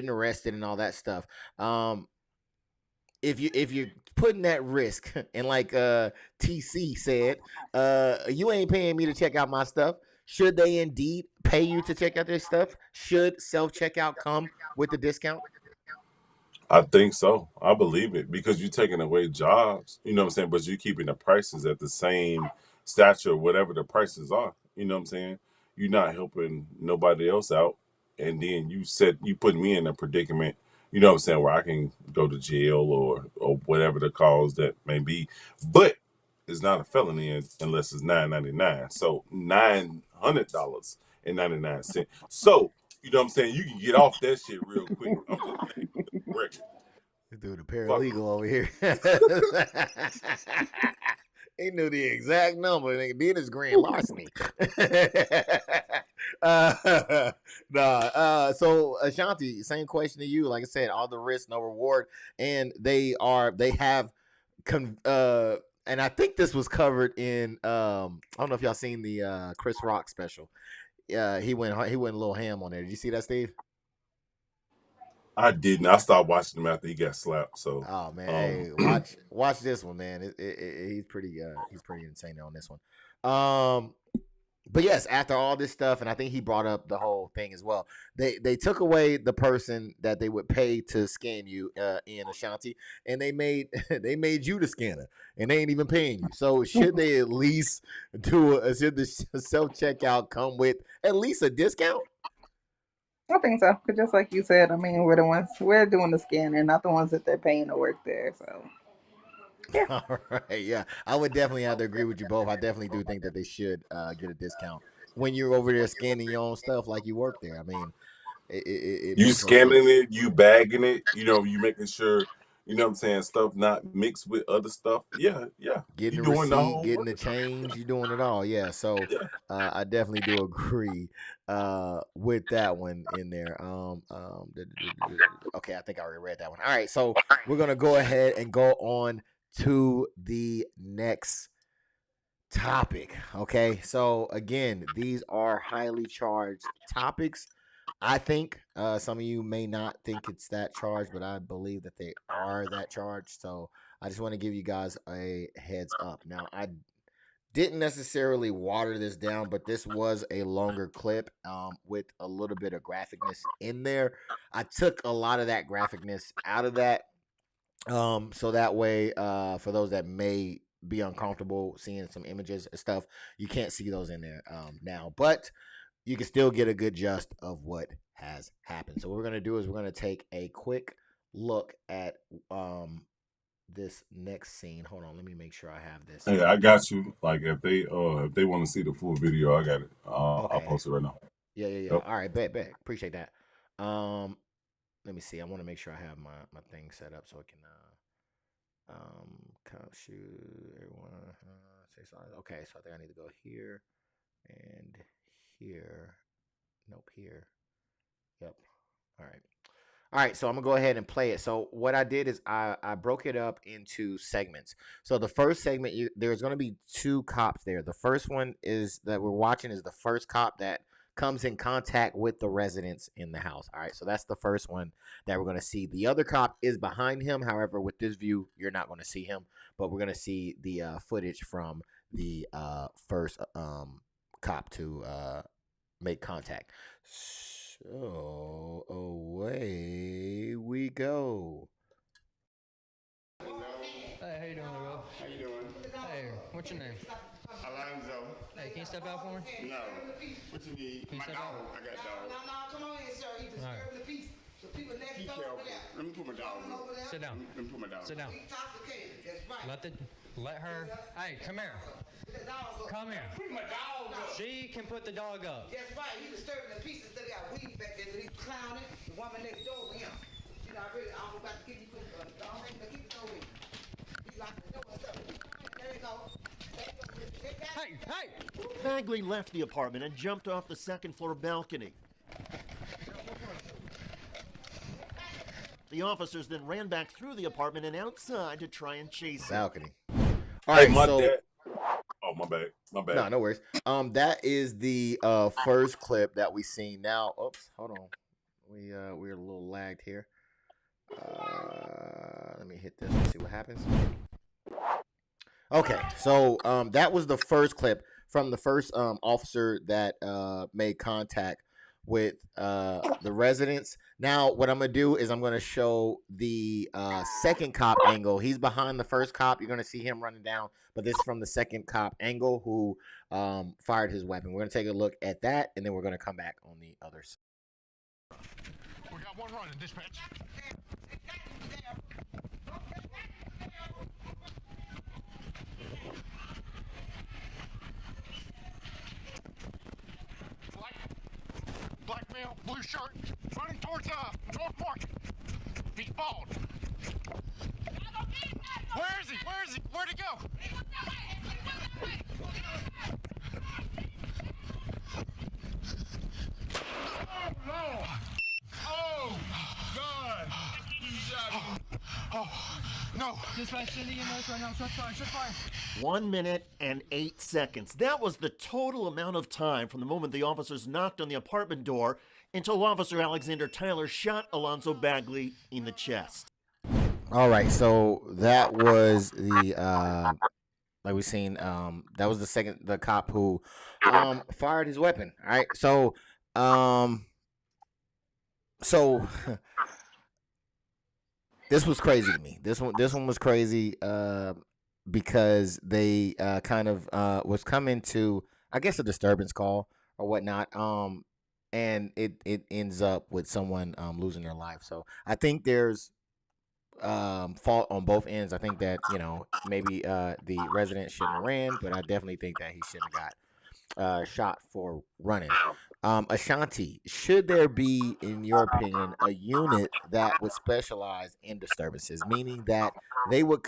arrested and all that stuff. If you're putting that risk, and like TC said, you ain't paying me to check out my stuff. Should they indeed pay you to check out their stuff? Should self checkout come with the discount? I think so. I believe it because you're taking away jobs. You know what I'm saying? But you're keeping the prices at the same stature, whatever the prices are. You know what I'm saying? You're not helping nobody else out, and then you put me in a predicament. You know what I'm saying? Where I can go to jail or whatever the cause that may be, but it's not a felony unless it's $9.99. So $900.99. So you know what I'm saying? You can get off that shit real quick. I'm just saying. Record. Dude, the paralegal over here. He knew the exact number. Nigga did his grand larceny. So Ashanti, same question to you. Like I said, all the risk, no reward, and they have, and I think this was covered in. I don't know if y'all seen the Chris Rock special. He went a little ham on there. Did you see that, Steve? I didn't. I stopped watching him after he got slapped. So, oh man, hey, watch this one, man. He's pretty insane on this one. But yes, after all this stuff, and I think he brought up the whole thing as well. They took away the person that they would pay to scan you in Ashanti, and they made you the scanner, and they ain't even paying you. So should they at least should the self checkout come with at least a discount? I think so. Cause just like you said, I mean, we're doing the scanning, not the ones that they're paying to work there. So. Yeah. All right. Yeah, I would definitely have to agree with you both. I definitely do think that they should get a discount when you're over there scanning your own stuff like you work there. I mean, it you makes scanning it, you bagging it, you making sure, you know what I'm saying, stuff not mixed with other stuff. Yeah. Getting the receipt, getting the change, you doing it all. Yeah. So I definitely do agree with that one in there. Okay, I think I already read that one. All right, so we're gonna go ahead and go on to the next topic. Okay, so again, these are highly charged topics. I think some of you may not think it's that charged, but I believe that they are that charged. So I just want to give you guys a heads up. Now, I didn't necessarily water this down, but this was a longer clip with a little bit of graphicness in there. I took a lot of that graphicness out of that. So that way, for those that may be uncomfortable seeing some images and stuff, you can't see those in there now, but you can still get a good gist of what has happened. So what we're going to do is we're going to take a quick look at this next scene. Hold on, let me make sure I have this. Hey, I got you. Like if they want to see the full video, I got it. Okay. I'll post it right now. Yeah. Yep. All right, bet. Appreciate that. Let me see. I want to make sure I have my thing set up so I can shoot everyone. Say sorry. Okay, so I think I need to go here and here. Nope, here. Yep. All right. So I'm gonna go ahead and play it. So what I did is I broke it up into segments. So the first segment, there's gonna be two cops there. The first one is that we're watching is the first cop that comes in contact with the residents in the house. All right, so that's the first one that we're going to see. The other cop is behind him. However, with this view, you're not going to see him, but we're going to see the footage from the first cop to make contact. So away we go. Hey, how you doing, Will? How you doing? Hey, what's your name? Alonzo. Hey, can you step out for me? No. What you need? Can you My step dog. out? I got dog. No, come on in, sir. You disturbing the peace. The people next door over there. Let me put my dog over there. Sit down. Let me put my dog. Sit down. Intoxicated. That's right. Let her. Hey, come here. Come here. Put my dog up. She can put the dog up. That's right. He disturbing the peace. Instead of got weed back there. He's clowning. The woman next door with him. You know, I don't about to give you the dog. Keep it over here. He's like the door and stuff. There you go. Hey! Bagley left the apartment and jumped off the second floor balcony. The officers then ran back through the apartment and outside to try and chase him. Balcony. All right, my dad. Oh, my bad. No, no worries. That is the first clip that we seen. Now, oops, hold on. We're a little lagged here. Let me hit this and see what happens. Okay, so that was the first clip from the first officer that made contact with the residents. Now, what I'm going to do is I'm going to show the second cop angle. He's behind the first cop. You're going to see him running down, but this is from the second cop angle who fired his weapon. We're going to take a look at that, and then we're going to come back on the other side. We got one running, dispatch. Black male, blue shirt, running towards North Market. He's bald. Where is he? Where'd he go? Oh no! Oh go. Dispatch to the EMS right now. Shut fire. Shut fire. 1 minute and 8 seconds. That was the total amount of time from the moment the officers knocked on the apartment door until Officer Alexander Tyler shot Alonzo Bagley in the chest. All right, so that was the like we seen that was the cop who fired his weapon. All right, so so this was crazy to me. This one was crazy because they kind of was coming to, I guess, a disturbance call or whatnot. And it ends up with someone losing their life. So I think there's fault on both ends. I think that, maybe the resident shouldn't have ran, but I definitely think that he shouldn't have got shot for running. Ashanti, should there be, in your opinion, a unit that would specialize in disturbances, meaning that they would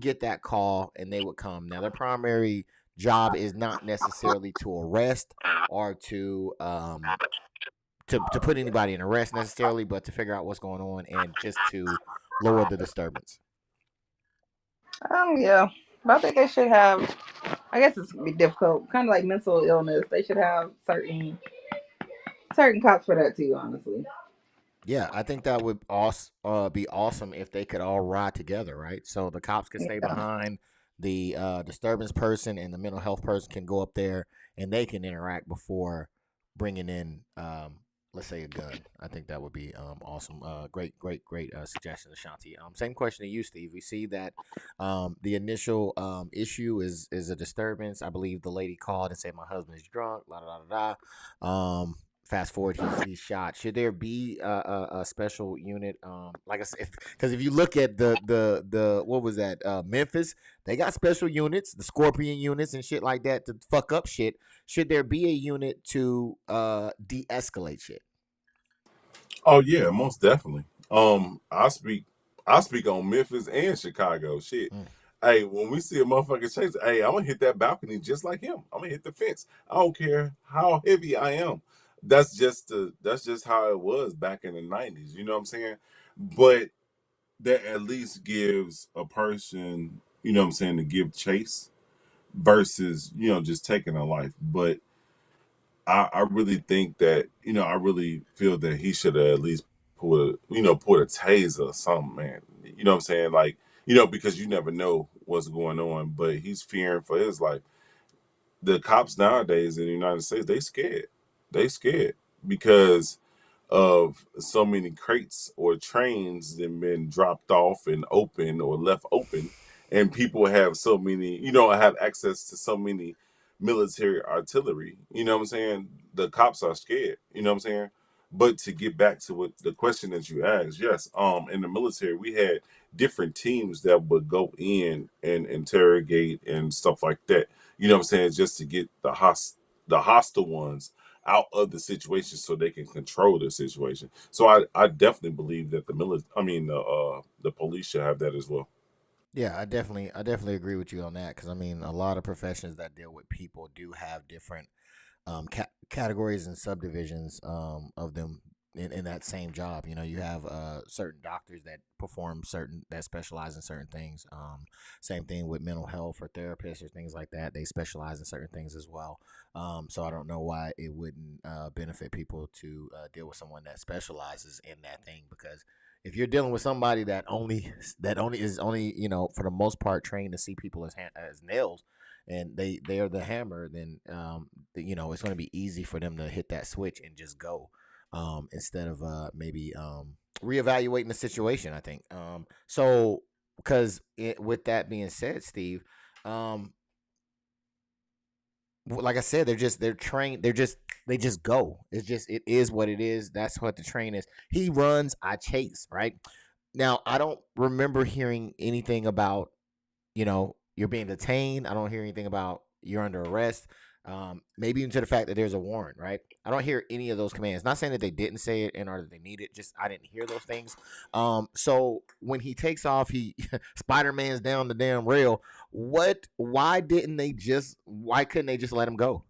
get that call and they would come? Now, their primary job is not necessarily to arrest or to put anybody in arrest necessarily, but to figure out what's going on and just to lower the disturbance. Yeah, but I think they should have. I guess it's gonna be difficult, kind of like mental illness. They should have certain cops for that too. Honestly. Yeah, I think that would be awesome if they could all ride together, right? So the cops could stay behind, the disturbance person and the mental health person can go up there and they can interact before bringing in, let's say, a gun. I think that would be awesome. Great suggestion, Ashanti. Same question to you, Steve. We see that the initial issue is a disturbance. I believe the lady called and said, "My husband is drunk." La da da da. Fast forward, he's shot. Should there be a special unit? Like I said, because if you look at the what was that? Memphis, they got special units, the Scorpion units and shit like that to fuck up shit. Should there be a unit to de-escalate shit? Oh yeah, most definitely. I speak on Memphis and Chicago. Shit. Hey, when we see a motherfucker chase, hey, I'm gonna hit that balcony just like him. I'm gonna hit the fence. I don't care how heavy I am. That's just how it was back in the 90s. You know what I'm saying? But that at least gives a person, you know what I'm saying, to give chase versus, just taking a life. But I really think that, I really feel that he should have at least put a taser or something, man. You know what I'm saying? Like, because you never know what's going on, but he's fearing for his life. The cops nowadays in the United States, they scared because of so many crates or trains that been dropped off and open or left open, and people have so many, have access to so many military artillery. You know what I'm saying? The cops are scared. You know what I'm saying? But to get back to what the question that you asked, yes, in the military we had different teams that would go in and interrogate and stuff like that. You know what I'm saying? Just to get the hostile ones out of the situation so they can control the situation. So I definitely believe that the police should have that as well. Yeah, I definitely agree with you on that because I mean a lot of professions that deal with people do have different categories and subdivisions of them in that same job. You have certain doctors that specialize in certain things. Same thing with mental health or therapists or things like that. They specialize in certain things as well. So I don't know why it wouldn't benefit people to deal with someone that specializes in that thing, because if you're dealing with somebody that only is for the most part trained to see people as nails, and they are the hammer, then it's going to be easy for them to hit that switch and just go, instead of maybe reevaluating the situation. I think so, because with that being said, Steve, like I said, they're trained. They just go. It is what it is. That's what the train is. He runs, I chase. Right now, I don't remember hearing anything about you're being detained. I don't hear anything about you're under arrest. Maybe even to the fact that there's a warrant, right? I don't hear any of those commands. Not saying that they didn't say it and or that they need it. Just I didn't hear those things. So when he takes off, he Spider-Man's down the damn rail. Why couldn't they just let him go?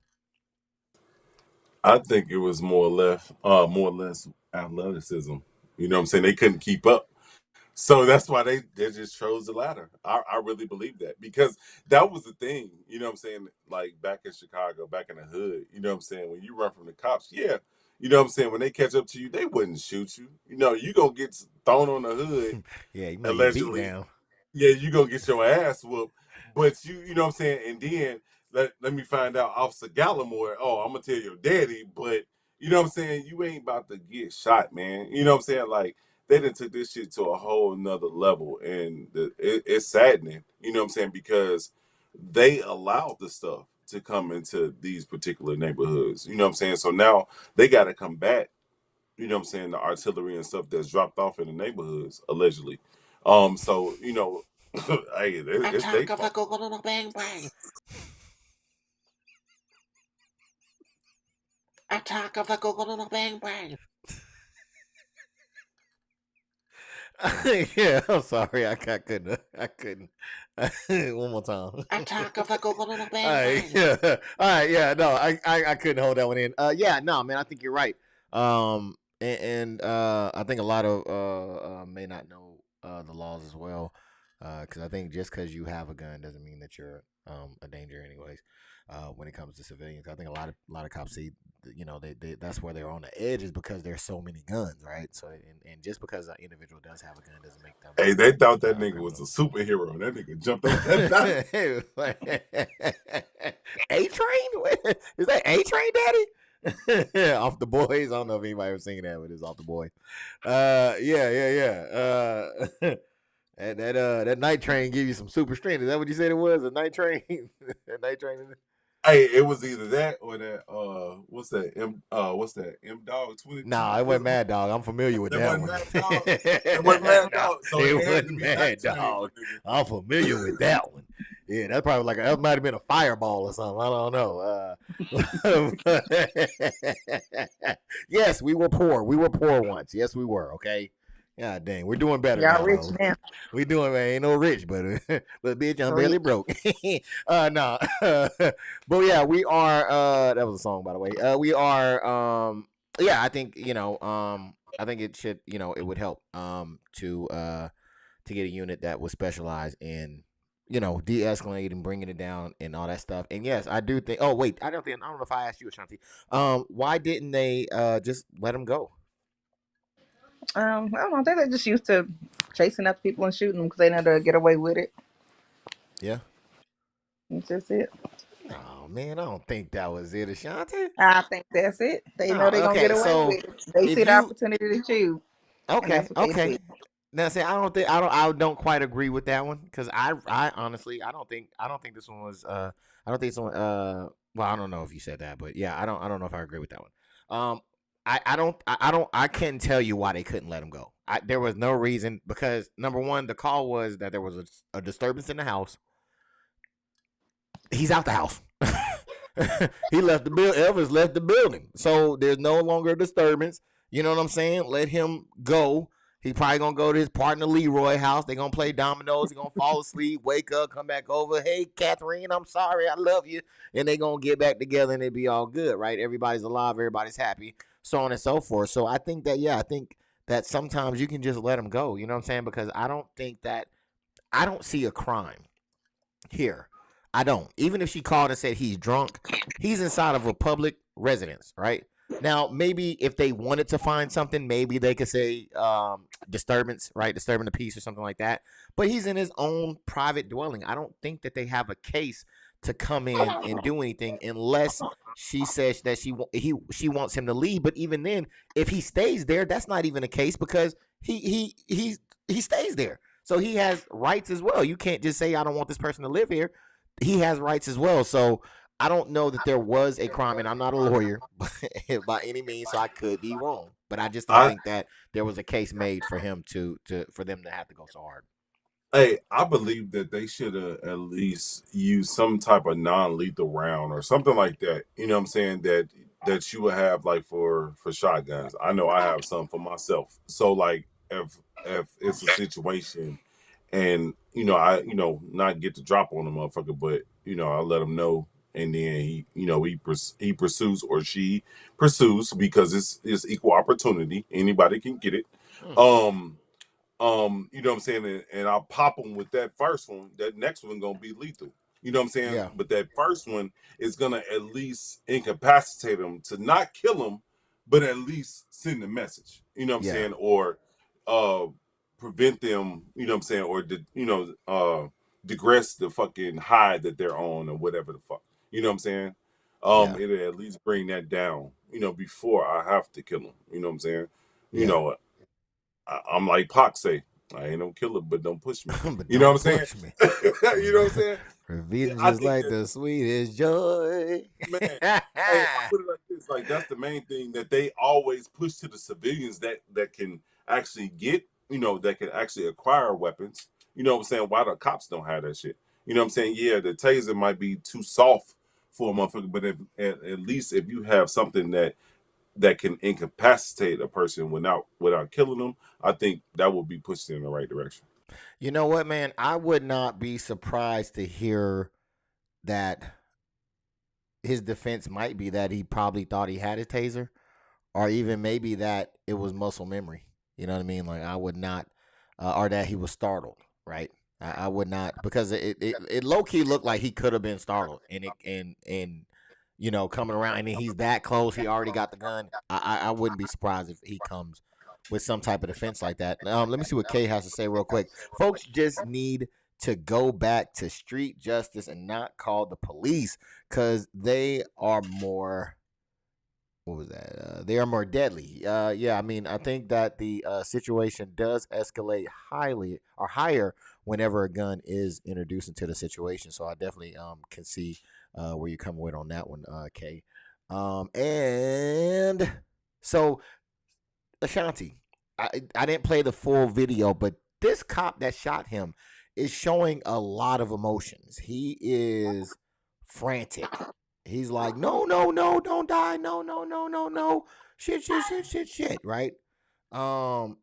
I think it was more or less athleticism. You know what I'm saying? They couldn't keep up. So that's why they just chose the latter. I really believe that, because that was the thing, you know what I'm saying? Like back in Chicago, back in the hood, you know what I'm saying? When you run from the cops, yeah, you know what I'm saying? When they catch up to you, they wouldn't shoot you. You know, you gonna get thrown on the hood, Yeah, you might get beat allegedly. down. Yeah, you gonna get your ass whooped. But you know what I'm saying? And then let me find out Officer Gallimore, oh, I'm gonna tell your daddy, but you know what I'm saying? You ain't about to get shot, man. You know what I'm saying? Like, they done took this shit to a whole nother level, and it's saddening, you know what I'm saying, because they allowed the stuff to come into these particular neighborhoods, you know what I'm saying. So now they got to combat, you know what I'm saying, the artillery and stuff that's dropped off in the neighborhoods allegedly. So you know, hey, it's they fault. Bang bang. Attack of the Coconut Bang Bang. Yeah, I'm sorry. I couldn't. One more time. Attack of the Coconut Bang Bang. Yeah. All right. Yeah. No, I couldn't hold that one in. Yeah. No, man. I think you're right. And I think a lot of may not know the laws as well. Because I think just because you have a gun doesn't mean that you're a danger, anyways. When it comes to civilians, I think a lot of cops see, you know, they that's where they're on the edge, is because there's so many guns, right? So and just because an individual does have a gun doesn't make them. Hey, they thought that nigga was a superhero. That nigga jumped up that A Train? Is that A Train, Daddy? Off the Boys. I don't know if anybody ever seen that, but it's Off the Boys. Yeah. That night train give you some super strength. Is that what you said it was? A night train? A night train? Hey, it was either that or that what's that M Dog 22? Nah, it wasn't Mad Dog. I'm familiar with that one. It wasn't Mad Dog. So it it had to wasn't be Mad Night Dog. Train, I'm familiar with that one. Yeah, that's probably like that might have been a fireball or something. I don't know. Yes, we were poor. We were poor once. Yes, we were. Okay. God dang, we're doing better Y'all now. rich Though. now. We doing, man. Ain't no rich, but bitch, I'm barely broke. No, but yeah, we are. That was a song, by the way. We are. Yeah, I think I think it should. It would help. To get a unit that was specialized in, de-escalating, bringing it down, and all that stuff. And yes, I do think. Oh wait, I don't know if I asked you, Ashanti. Why didn't they just let him go? I don't know. I think they're just used to chasing after people and shooting them because they know they'll get away with it. Yeah. That's just it. Oh man, I don't think that was it, Ashanti. I think that's it. They know they're gonna Okay, get away so with it. They see the opportunity to shoot. And that's what they did. Now, see, I don't quite agree with that one, because I honestly, I don't think this one was, I don't think this one, well, I don't know if you said that, but yeah, I don't know if I agree with that one. I can't tell you why they couldn't let him go. There was no reason, because number one, the call was that there was a disturbance in the house. He's out the house. He left the building. Elvis left the building, so there's no longer a disturbance. You know what I'm saying? Let him go. He probably gonna go to his partner Leroy house. They gonna play dominoes. He gonna fall asleep, wake up, come back over. Hey, Catherine, I'm sorry, I love you, and they gonna get back together, and it be all good, right? Everybody's alive, everybody's happy, so on and so forth. So I think that sometimes you can just let him go. You know what I'm saying? Because I don't see a crime here. I don't. Even if she called and said he's drunk, he's inside of a public residence, right? Now, maybe if they wanted to find something, maybe they could say disturbance, right? Disturbing the peace or something like that. But he's in his own private dwelling. I don't think that they have a case to come in and do anything unless she says that she wants him to leave. But even then, if he stays there, that's not even a case, because he stays there. So he has rights as well. You can't just say, I don't want this person to live here. He has rights as well. So I don't know that there was a crime, and I'm not a lawyer by any means, so I could be wrong. But I just don't think that there was a case made for him for them to have to go so hard. Hey, I believe that they should have at least used some type of non-lethal round or something like that. You know what I'm saying? That you would have, like, for shotguns. I know I have some for myself. So like if it's a situation and I not get the drop on the motherfucker, but I let him know, and then he pursues, or she pursues, because it's equal opportunity. Anybody can get it. You know what I'm saying, and I'll pop them with that first one. That next one gonna be lethal. You know what I'm saying? Yeah. But that first one is gonna at least incapacitate them to not kill them, but at least send a message. You know what I'm Yeah. saying? Or prevent them, you know what I'm saying, or digress the fucking high that they're on or whatever the fuck. You know what I'm saying? Yeah. It'll at least bring that down, you know, before I have to kill them. You know what I'm saying? You Yeah. know, I'm like Pac say, I ain't no killer, but don't push me. But You know don't what I'm saying? push me. You know what I'm saying? Revenge I is think like that, the sweetest joy. man, hey, I put it like this: like that's the main thing that they always push to the civilians that can actually get, you know, that can actually acquire weapons. You know what I'm saying? Why the cops don't have that shit? You know what I'm saying? Yeah, the taser might be too soft for a motherfucker, but if at least if you have something that can incapacitate a person without killing them, I think that will be pushed in the right direction. You know what, man? I would not be surprised to hear that his defense might be that he probably thought he had a taser, or even maybe that it was muscle memory. You know what I mean? Like I would not, or that he was startled, right? I would not, because it low key looked like he could have been startled, and you know, coming around and he's that close, he already got the gun. I wouldn't be surprised if he comes with some type of defense like that. Let me see what Kay has to say real quick. Folks just need to go back to street justice and not call the police, because they are more. What was that? They are more deadly. Yeah, I mean, I think that the situation does escalate highly or higher whenever a gun is introduced into the situation. So I definitely can see where you're coming with on that one, Kay. And so Ashanti, I didn't play the full video, but this cop that shot him is showing a lot of emotions. He is frantic. He's like, no, no, no, don't die. No, no, no, no, no. Shit, right? And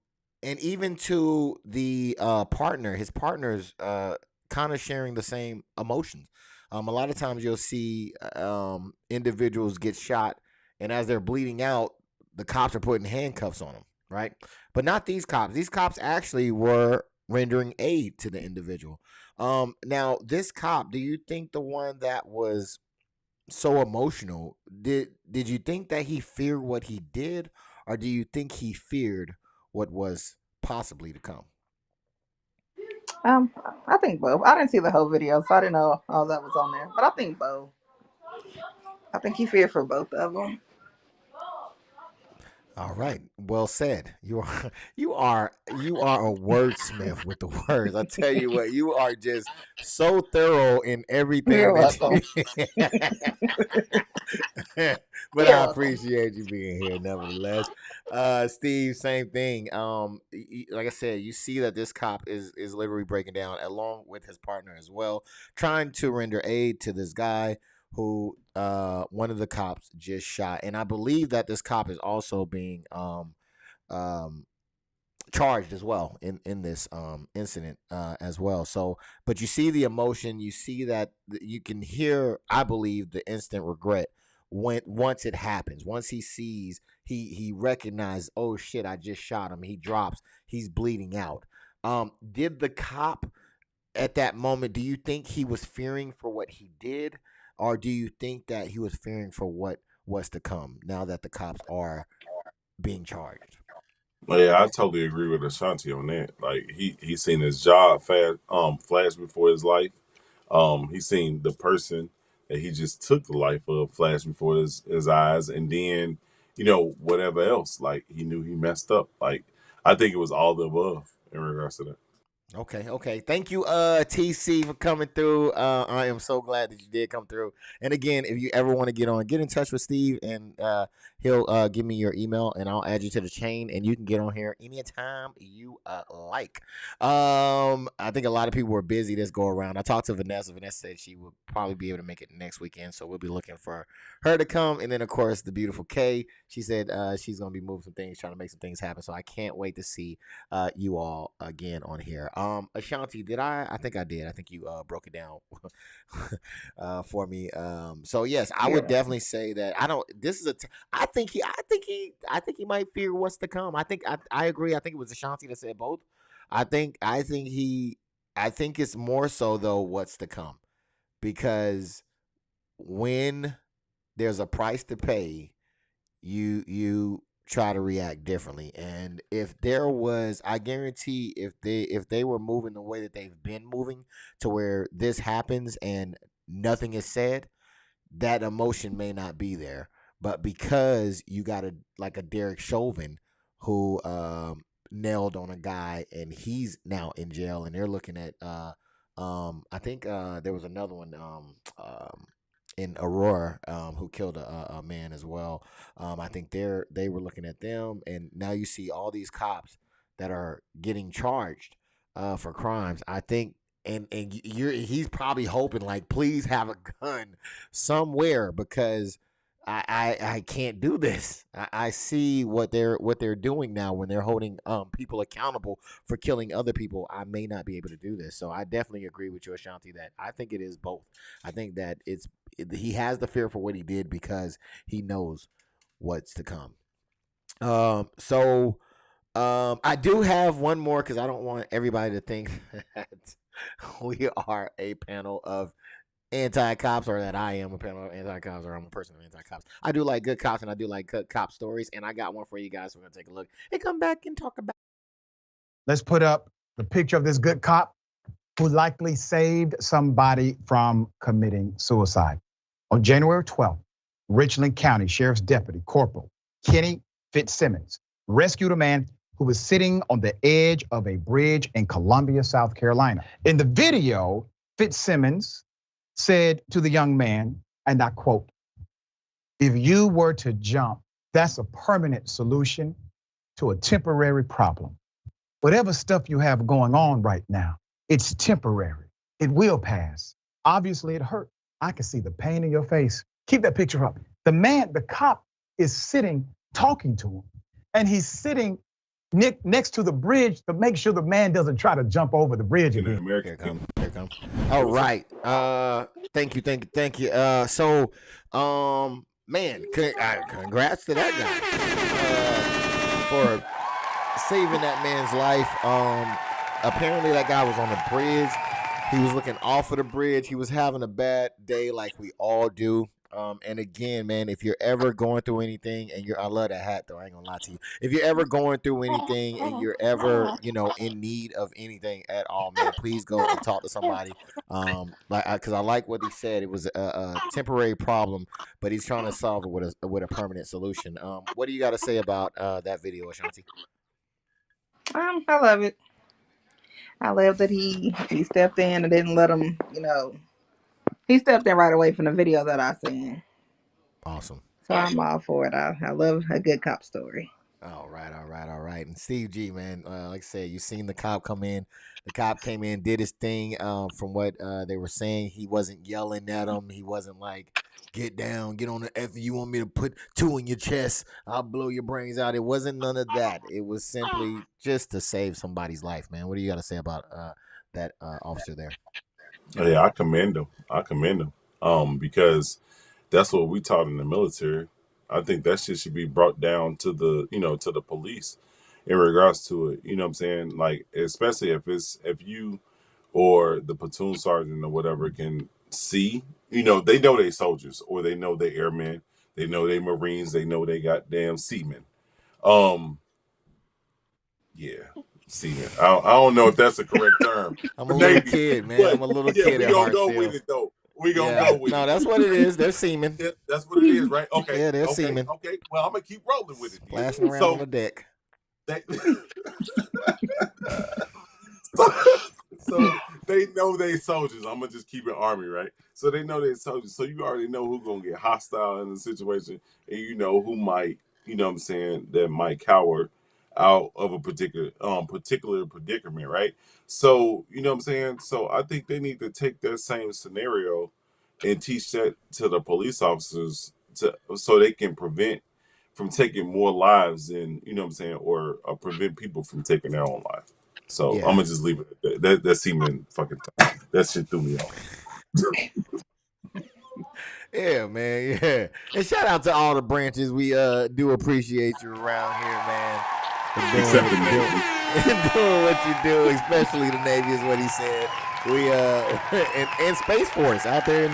even to the partner, his partner's kind of sharing the same emotions. A lot of times you'll see individuals get shot, and as they're bleeding out, the cops are putting handcuffs on them, right? But not these cops. These cops actually were rendering aid to the individual. Now, this cop, do you think the one that was so emotional, did you think that he feared what he did, or do you think he feared what was possibly to come? I think both. I didn't see the whole video, so I didn't know all that was on there. But I think both. I think he feared for both of them. All right, well said. You are a wordsmith with the words. I tell you what, you are just so thorough in everything You're that welcome. but You're I welcome. appreciate you being here nevertheless. Steve, same thing. Like I said, you see that this cop is literally breaking down along with his partner as well, trying to render aid to this guy who one of the cops just shot. And I believe that this cop is also being charged as well in this incident as well. So, but you see the emotion, you see that you can hear, I believe, the instant regret once it happens. Once he sees, he recognizes, oh shit, I just shot him. He drops, he's bleeding out. Did the cop at that moment, do you think he was fearing for what he did, or do you think that he was fearing for what was to come now that the cops are being charged? Well, yeah, I totally agree with Ashanti on that. Like he seen his job flash before his life. He seen the person that he just took the life of flash before his eyes, and then you know whatever else. Like he knew he messed up. Like I think it was all the above in regards to that. Okay. Thank you, TC, for coming through. I am so glad that you did come through. And again, if you ever want to get in touch with Steve, and he'll give me your email, and I'll add you to the chain, and you can get on here anytime you like. I think a lot of people were busy this go around. I talked to Vanessa. Vanessa said she would probably be able to make it next weekend, so we'll be looking for her to come. And then, of course, the beautiful Kay. She said she's going to be moving some things, trying to make some things happen. So I can't wait to see you all again on here. Ashanti, did I think I did. I think you broke it down for me. So yes, I would definitely say that I think he might fear what's to come. I agree. I think it was Ashanti that said both. I think it's more so though what's to come, because when there's a price to pay, you try to react differently. And if there was, I guarantee if they were moving the way that they've been moving to where this happens and nothing is said, that emotion may not be there. But because you got like a Derek Chauvin who nailed on a guy and he's now in jail, and they're looking at I think there was another one in Aurora who killed a man as well. I think they were looking at them, and now you see all these cops that are getting charged for crimes. I think and he's probably hoping like, please have a gun somewhere, because I can't do this. I see what they're doing now when they're holding people accountable for killing other people. I may not be able to do this. So I definitely agree with you, Ashanti, that I think it is both. I think that he has the fear for what he did because he knows what's to come. I do have one more, because I don't want everybody to think that we are a panel of anti-cops, or that I am a panel of anti-cops, or I'm a person of anti-cops. I do like good cops, and I do like good cop stories, and I got one for you guys. We're going to take a look and come back and talk about. Let's put up the picture of this good cop who likely saved somebody from committing suicide. On January 12th, Richland County Sheriff's Deputy Corporal Kenny Fitzsimmons rescued a man who was sitting on the edge of a bridge in Columbia, South Carolina. In the video, Fitzsimmons said to the young man, and I quote, "If you were to jump, that's a permanent solution to a temporary problem. Whatever stuff you have going on right now, it's temporary. It will pass. Obviously, it hurt. I can see the pain in your face." Keep that picture up. The cop is sitting, talking to him, and he's sitting next to the bridge to make sure the man doesn't try to jump over the bridge again. Here it comes. All right. Thank you. Man, congrats to that guy for saving that man's life. Apparently that guy was on the bridge. He was looking off of the bridge. He was having a bad day like we all do. And again, man, if you're ever going through anything, and I love that hat though, I ain't gonna lie to you. If you're ever going through anything and you're ever, in need of anything at all, man, please go and talk to somebody. Because I like what he said. It was a temporary problem, but he's trying to solve it with a permanent solution. What do you got to say about that video, Ashanti? I love it. I love that he stepped in and didn't let him, he stepped in right away from the video that I seen. Awesome. So I'm all for it. I love a good cop story. All right. And Steve G, man, like I said, you seen the cop come in. The cop came in, did his thing. From what they were saying, he wasn't yelling at him. He wasn't like, get down, get on the F. You want me to put 2 in your chest? I'll blow your brains out. It wasn't none of that. It was simply just to save somebody's life, man. What do you got to say about that officer there? Yeah, I commend him. Because that's what we taught in the military. I think that shit should be brought down to the police in regards to it. You know what I'm saying? Like, especially if you or the platoon sergeant or whatever can see, they know they soldiers, or they know they airmen, they know they Marines, they know they goddamn seamen. Yeah. Seaman. I don't know if that's a correct term. I'm a little kid, man. I'm a little kid. We gonna go with it though. We gonna go with it. No, that's what it is. They're seamen. That's what it is, right? Okay. Yeah, they're seamen. Okay. Well, I'm gonna keep rolling with it. Splashing around on the deck. So they know they soldiers. I'm gonna just keep it Army, right? So they know they soldiers. So you already know who's gonna get hostile in the situation, and you know who might, that might cower out of a particular predicament, right? So so I think they need to take that same scenario and teach that to the police officers so they can prevent from taking more lives than or prevent people from taking their own life. So I'm gonna just leave it at that. That seeming fucking time. That shit threw me off. Yeah, man. Yeah, and shout out to all the branches. We do appreciate you around here, man. Except the Navy. and doing what you do, especially the Navy is what he said. We and Space Force out there in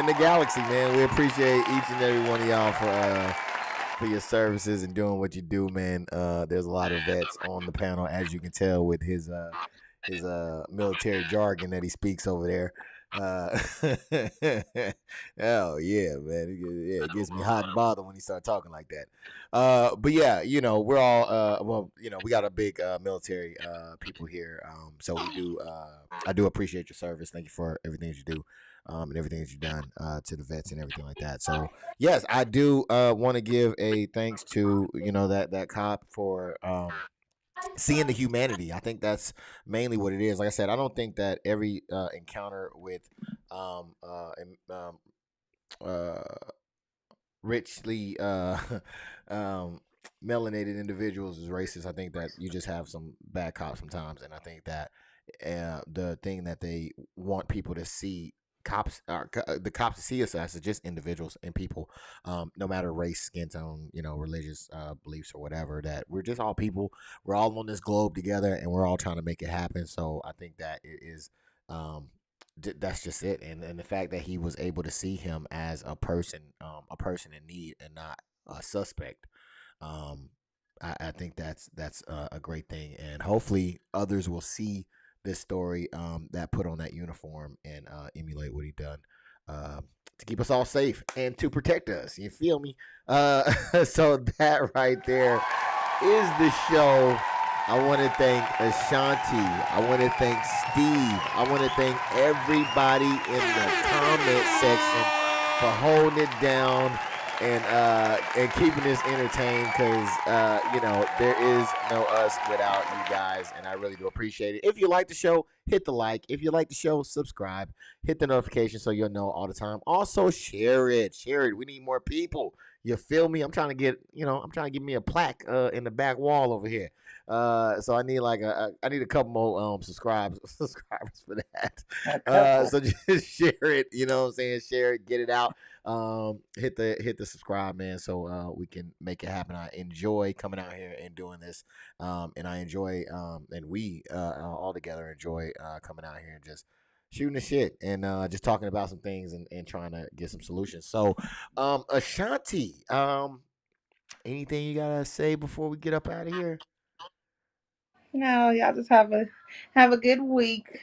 the galaxy, man. We appreciate each and every one of y'all for your services and doing what you do, man. There's a lot of vets on the panel, as you can tell with his military jargon that he speaks over there. Oh yeah, man. It gets me hot and bothered when he start talking like that. But yeah, we're all we got a big military people here. So we do I do appreciate your service. Thank you for everything that you do. And everything that you've done to the vets and everything like that. So yes, I do want to give a thanks to that cop for seeing the humanity. I think that's mainly what it is. Like I said, I don't think that every encounter with richly melanated individuals is racist. I think that you just have some bad cops sometimes, and I think that the thing that they want people to see the cops to see us as just individuals and people, no matter race, skin tone, religious beliefs or whatever, that we're just all people. We're all on this globe together and we're all trying to make it happen. So I think that it is that's just it. And the fact that he was able to see him as a person in need and not a suspect, I think that's a great thing. And hopefully others will see this story that put on that uniform and emulate what he done to keep us all safe and to protect us. You feel me? So that right there is the show. I want to thank Ashanti. I want to thank Steve. I want to thank everybody in the comment section for holding it down and keeping us entertained, because there is no us without you guys, and I really do appreciate it. If you like the show, hit the like. If you like the show, subscribe, hit the notification so you'll know all the time. Also share it. We need more people. You feel me? I'm trying to get me a plaque in the back wall over here. So I need I need a couple more subscribers for that. So just share it, you know what I'm saying? Share it, get it out. Hit the subscribe, man, so we can make it happen. I enjoy coming out here and doing this, and I enjoy and we all together enjoy coming out here and just shooting the shit and just talking about some things and trying to get some solutions. So Ashanti, anything you gotta say before we get up out of here? No, y'all just have a good week.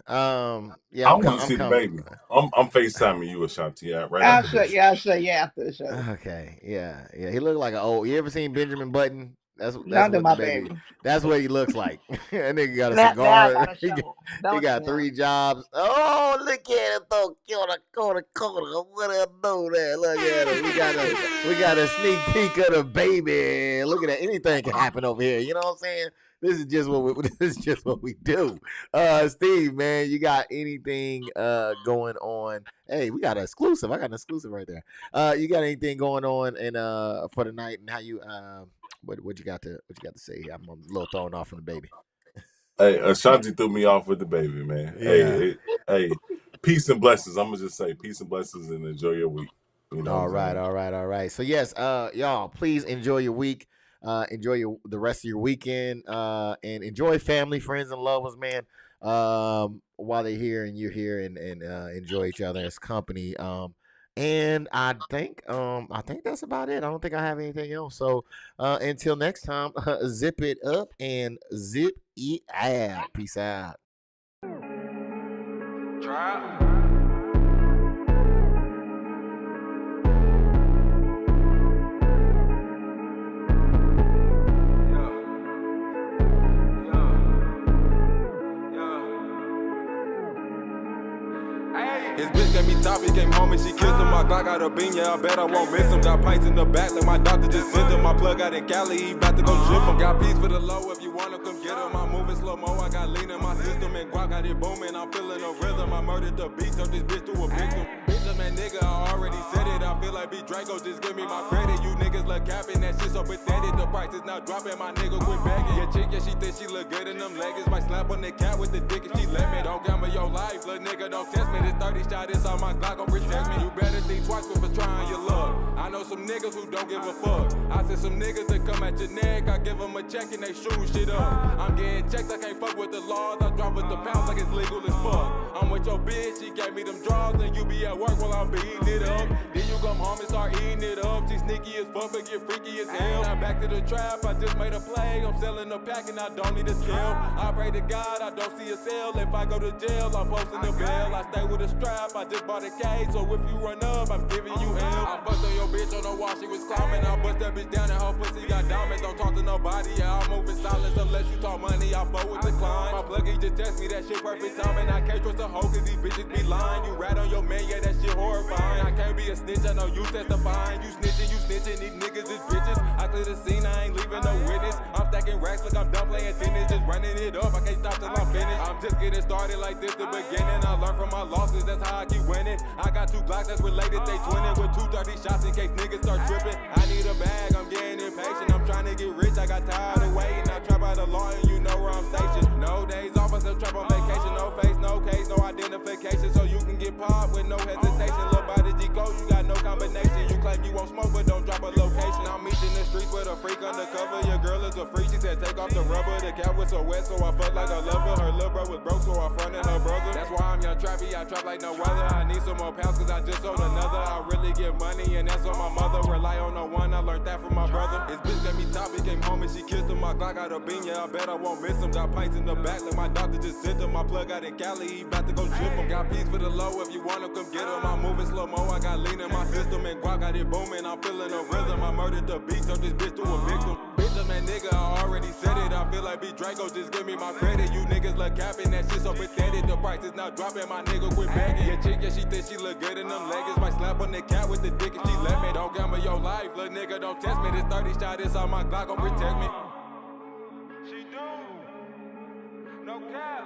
Yeah, I want to see the baby. I'm FaceTiming you, Ashanti. Right I'll show you after the show. Okay, yeah. He looked like an old. You ever seen Benjamin Button? That's what my the baby. baby. That's what he looks like. That nigga got a cigar. He got 3 jobs. Oh, look at him though. What I know that? Look at him. We got a sneak peek of the baby. Look at that. Anything can happen over here. You know what I'm saying? This is just what we do. Steve, man, you got anything going on? Hey, we got an exclusive. I got an exclusive right there. You got anything going on for the night, and how you what you got to say? I'm a little thrown off from the baby. Hey, Ashanti threw me off with the baby, man. Yeah. Hey, peace and blessings. I'm gonna just say peace and blessings and enjoy your week. All right. So yes, y'all, please enjoy your week. Enjoy the rest of your weekend, and enjoy family, friends, and loved ones, man. While they're here and you're here, and enjoy each other's company. And I think that's about it. I don't think I have anything else. So until next time, zip it up and zip it out. Peace out. His bitch gave me top, he came home and she kissed him. My Glock got a bean, yeah, I bet I won't miss him. Got pints in the back, like my doctor just sent him. My plug out in Cali, he about to go ship him. Got peace for the low, if you wanna come get him. I'm moving slow-mo, I got lean in my system. And Guac got it booming, I'm feeling a rhythm. I murdered the beat, turned this bitch to a victim. Bitch, man, nigga, I already said it. I feel like like B Draco, just give me my credit. You niggas look capping, that shit so pathetic. The price is not dropping, my nigga quit begging. Your chick, yeah, she think she look good in them leggings. Might slap on the cat with the dick if she let me. Don't gamble your life, little nigga, don't test me. This 30 shot is on my Glock, gon' protect me. You better think twice before trying your luck. I know some niggas who don't give a fuck. I said some niggas that come at your neck, I give them a check and they shoot shit up. I'm getting checks, I can't fuck with the laws. I drop with the pounds like it's legal as fuck. I'm with your bitch, she gave me them draws, and you be at work while I'm beating it up. Then you come home and start eating it up. She sneaky as fuck, but get freaky as hell. Now back to the trap, I just made a play. I'm selling a pack and I don't need a scale. I pray to God, I don't see a sale. If I go to jail, I'm posting a bail. I stay with a strap, I just bought a case. So if you run up, I'm giving you hell. I fucked on your bitch on the wall, she was climbing. I bust that bitch down and her pussy got diamonds. Don't talk to nobody, yeah, I'm moving silence. Unless you talk money, I fuck with the climb. My plug, he just text me that shit perfect timing. I can't trust a hoe cause these bitches be lying. You rat on your man, yeah, that shit horrifying. I can't be a snitch, I know you testifying. You snitching, these niggas is bitches. I clear the scene, I ain't leaving no witness. I'm stacking racks like I'm done playing tennis. Just running it up, I can't stop till I'm finished. I'm just getting started like this the beginning. I learned from my losses, that's how I keep winning. I got 2 Glocks that's related, they twinning. With 230 shots in case niggas start tripping. I need a bag, I'm getting impatient. I'm trying to get rich, I got tired of waiting. I trap out the law and you know where I'm stationed. No days off, I still trap on vacation. No face, no case, no identification. So you can get popped with no hesitation. Look by the G-code, you got no combination. You claim you won't smoke, but don't drop a location. I'm meeting the streets with a freak undercover. Your girl is a freak, she said take off the rubber. The cat was so wet, so I felt like a lover. Her little bro was broke, so I fronted her brother. That's why I'm young trappy, I trap like no other. I need some more pounds, cause I just sold another. I really get money, and that's on my mother. Rely on no one, I learned that from my brother. His bitch gave me top, he came home and she kissed him. My Glock got a bean, yeah, I bet I won't miss him. Got pints in the back, like my doctor just sent him. My plug out in Cali, he bout to go trip him. Got peas for the low, if you want him, come get him. I'm moving slow-mo, I got lean in my system. And guac got it booming, I'm feeling the rhythm. I murdered the beat, turned this bitch to a victim. Bitch, I'm that nigga, I already said it. I feel like B Draco, just give me my credit. You niggas look capping, that shit so pathetic. The price is not dropping, my nigga quit begging. Your chick, yeah, she think she look good in them leggings. Might slap on the cat with the dick if she let me. Don't gamble your life, little nigga, don't test me. This 30 shot is on my Glock, gon' protect me. She do. No cap.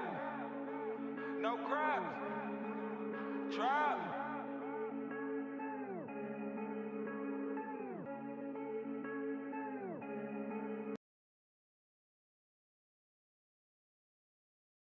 No crap.